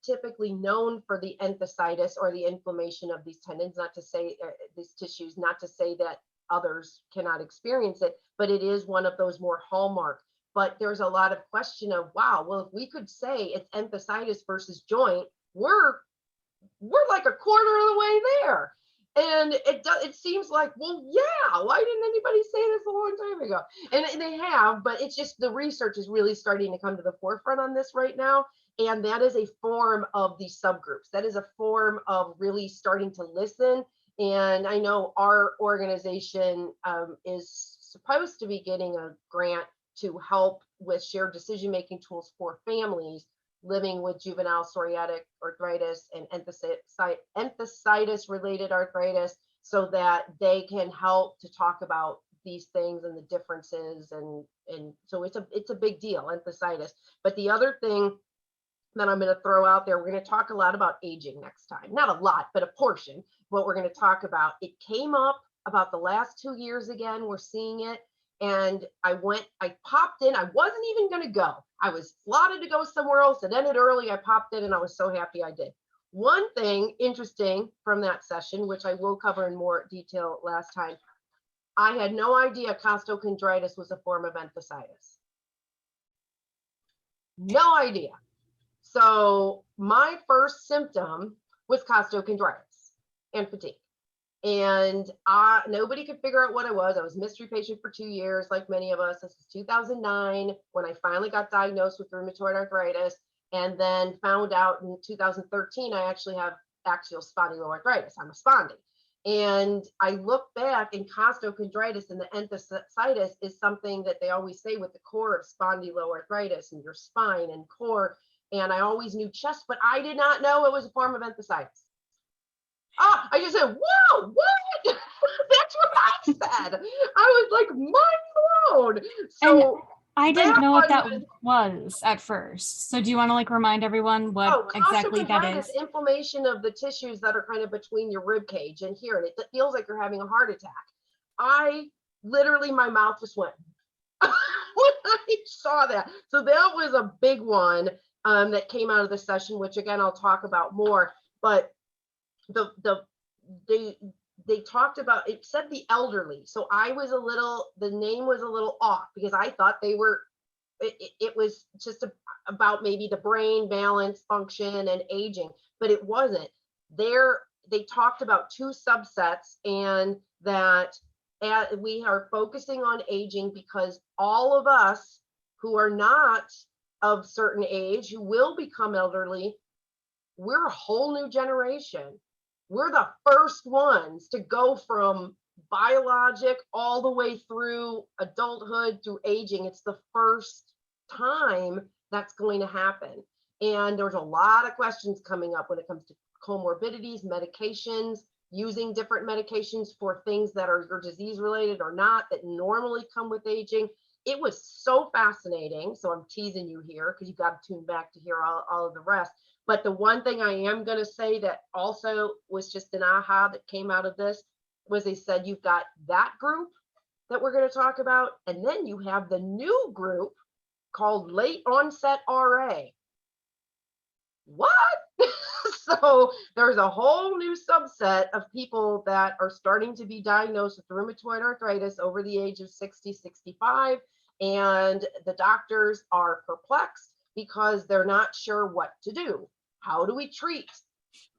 typically known for the enthesitis or the inflammation of these tendons, not to say these tissues, not to say that others cannot experience it, but it is one of those more hallmark. But there's a lot of question of, wow, well, if we could say it's enthesitis versus joint, we're like a quarter of the way there. And it seems like, well, yeah, why didn't anybody say this a long time ago? And they have, but it's just the research is really starting to come to the forefront on this right now. And that is a form of these subgroups. That is a form of really starting to listen. And I know our organization is supposed to be getting a grant to help with shared decision-making tools for families living with juvenile psoriatic arthritis and enthesitis-related arthritis, so that they can help to talk about these things and the differences. And so it's a big deal, enthesitis. But the other thing that I'm going to throw out there, we're going to talk a lot about aging next time. Not a lot, but a portion. What we're going to talk about. It came up about the last 2 years again. We're seeing it. And I popped in. I wasn't even going to go. I was slotted to go somewhere else. It ended early. I popped in and I was so happy I did. One thing interesting from that session, which I will cover in more detail last time, I had no idea costochondritis was a form of enthesitis. No idea. So my first symptom was costochondritis and fatigue. And nobody could figure out what I was. I was a mystery patient for 2 years, like many of us. This was 2009 when I finally got diagnosed with rheumatoid arthritis, and then found out in 2013 I actually have axial spondyloarthritis. I'm a spondy. And I look back, and costochondritis and the enthesitis is something that they always say with the core of spondyloarthritis and your spine and core. And I always knew chest, but I did not know it was a form of enthesitis. I just said, whoa, what? That's what I said. I was like mind blown. So and I didn't know what that was at first. So do you want to like remind everyone what exactly that is? Inflammation of the tissues that are kind of between your rib cage and here, and it feels like you're having a heart attack. I literally, my mouth just went when I saw that. So that was a big one that came out of the session, which again I'll talk about more. But they talked about, it said the elderly. So the name was a little off because I thought they were, it was just about maybe the brain balance, function, and aging, but it wasn't. They talked about 2 subsets, and that we are focusing on aging because all of us who are not of certain age, who will become elderly, we're a whole new generation. We're the first ones to go from biologic all the way through adulthood, through aging. It's the first time that's going to happen. And there's a lot of questions coming up when it comes to comorbidities, medications, using different medications for things that are your disease related or not, that normally come with aging. It was so fascinating. So I'm teasing you here because you got to tune back to hear all of the rest. But the one thing I am going to say that also was just an aha that came out of this was they said you've got that group that we're going to talk about, and then you have the new group called late onset RA. What? So there's a whole new subset of people that are starting to be diagnosed with rheumatoid arthritis over the age of 60, 65, and the doctors are perplexed because they're not sure what to do. How do we treat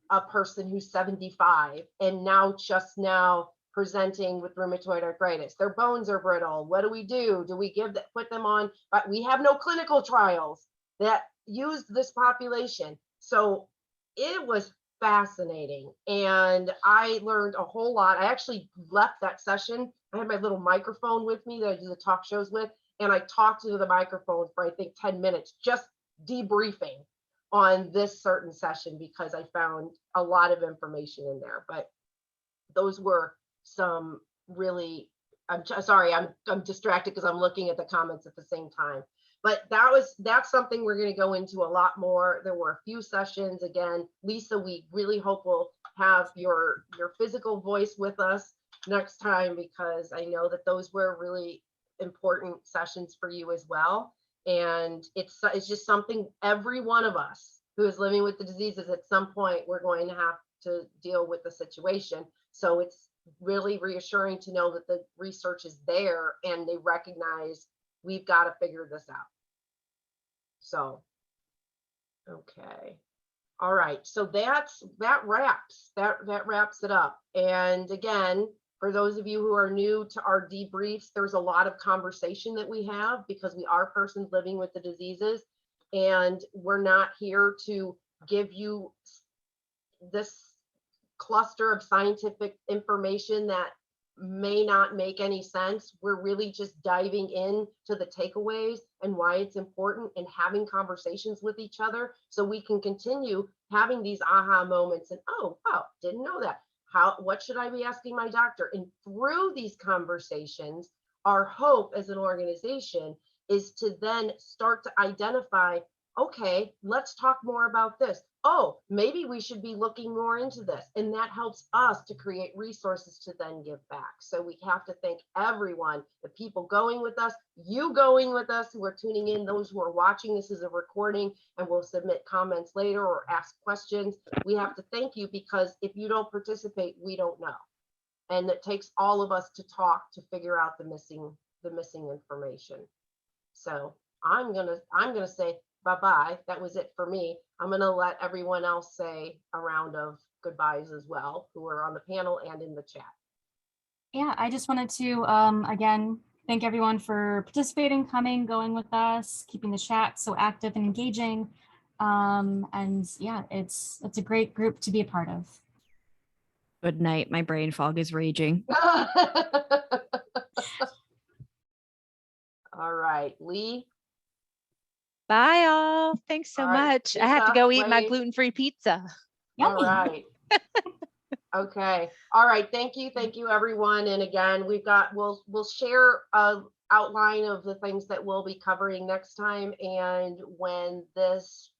a person who's 75 and just now presenting with rheumatoid arthritis? Their bones are brittle. What do we do? Do we put them on? But we have no clinical trials that used this population. So it was fascinating. And I learned a whole lot. I actually left that session. I had my little microphone with me that I do the talk shows with. And I talked to the microphone for, I think, 10 minutes, just debriefing on this certain session because I found a lot of information in there. But those were some really, I'm distracted because I'm looking at the comments at the same time. But that's something we're going to go into a lot more. There were a few sessions. Again, Lisa, we really hope we'll have your physical voice with us next time, because I know that those were really important sessions for you as well. And it's just something every one of us who is living with the diseases at some point, we're going to have to deal with the situation. So it's really reassuring to know that the research is there and they recognize we've got to figure this out. So, okay. All right. So that wraps it up. And again, for those of you who are new to our debriefs, there's a lot of conversation that we have because we are persons living with the diseases, and we're not here to give you this cluster of scientific information that may not make any sense. We're really just diving in to the takeaways and why it's important, and having conversations with each other so we can continue having these aha moments and, oh, wow, didn't know that. What should I be asking my doctor? And through these conversations, our hope as an organization is to then start to identify, okay, let's talk more about this. Oh, maybe we should be looking more into this. And that helps us to create resources to then give back. So we have to thank everyone, the people going with us, you going with us who are tuning in, those who are watching this as a recording and will submit comments later or ask questions. We have to thank you, because if you don't participate, we don't know. And it takes all of us to talk to figure out the missing information. So I'm gonna say bye-bye. That was it for me. I'm going to let everyone else say a round of goodbyes as well, who are on the panel and in the chat. Yeah, I just wanted to, again, thank everyone for participating, coming, going with us, keeping the chat so active and engaging. And yeah, it's a great group to be a part of. Good night. My brain fog is raging. All right, Lee. Bye, all. Thanks so much. Lisa, I have to go eat my Wade. gluten-free pizza. Yummy. All right. Okay. All right. Thank you, everyone. And again, we'll share a outline of the things that we'll be covering next time. And when this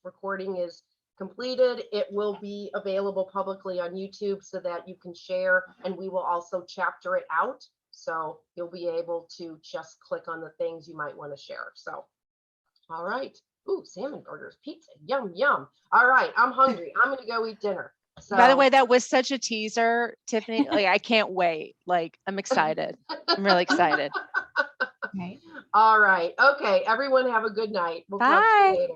recording is completed, it will be available publicly on YouTube so that you can share, and we will also chapter it out. So you'll be able to just click on the things you might want to share. So, all right. Ooh, salmon burgers, pizza, yum, yum. All right, I'm hungry. I'm gonna go eat dinner. So, by the way, that was such a teaser, Tiffany. Like, I can't wait. Like, I'm excited. I'm really excited. Right. All right. Okay, everyone have a good night. We'll talk to Bye. you later.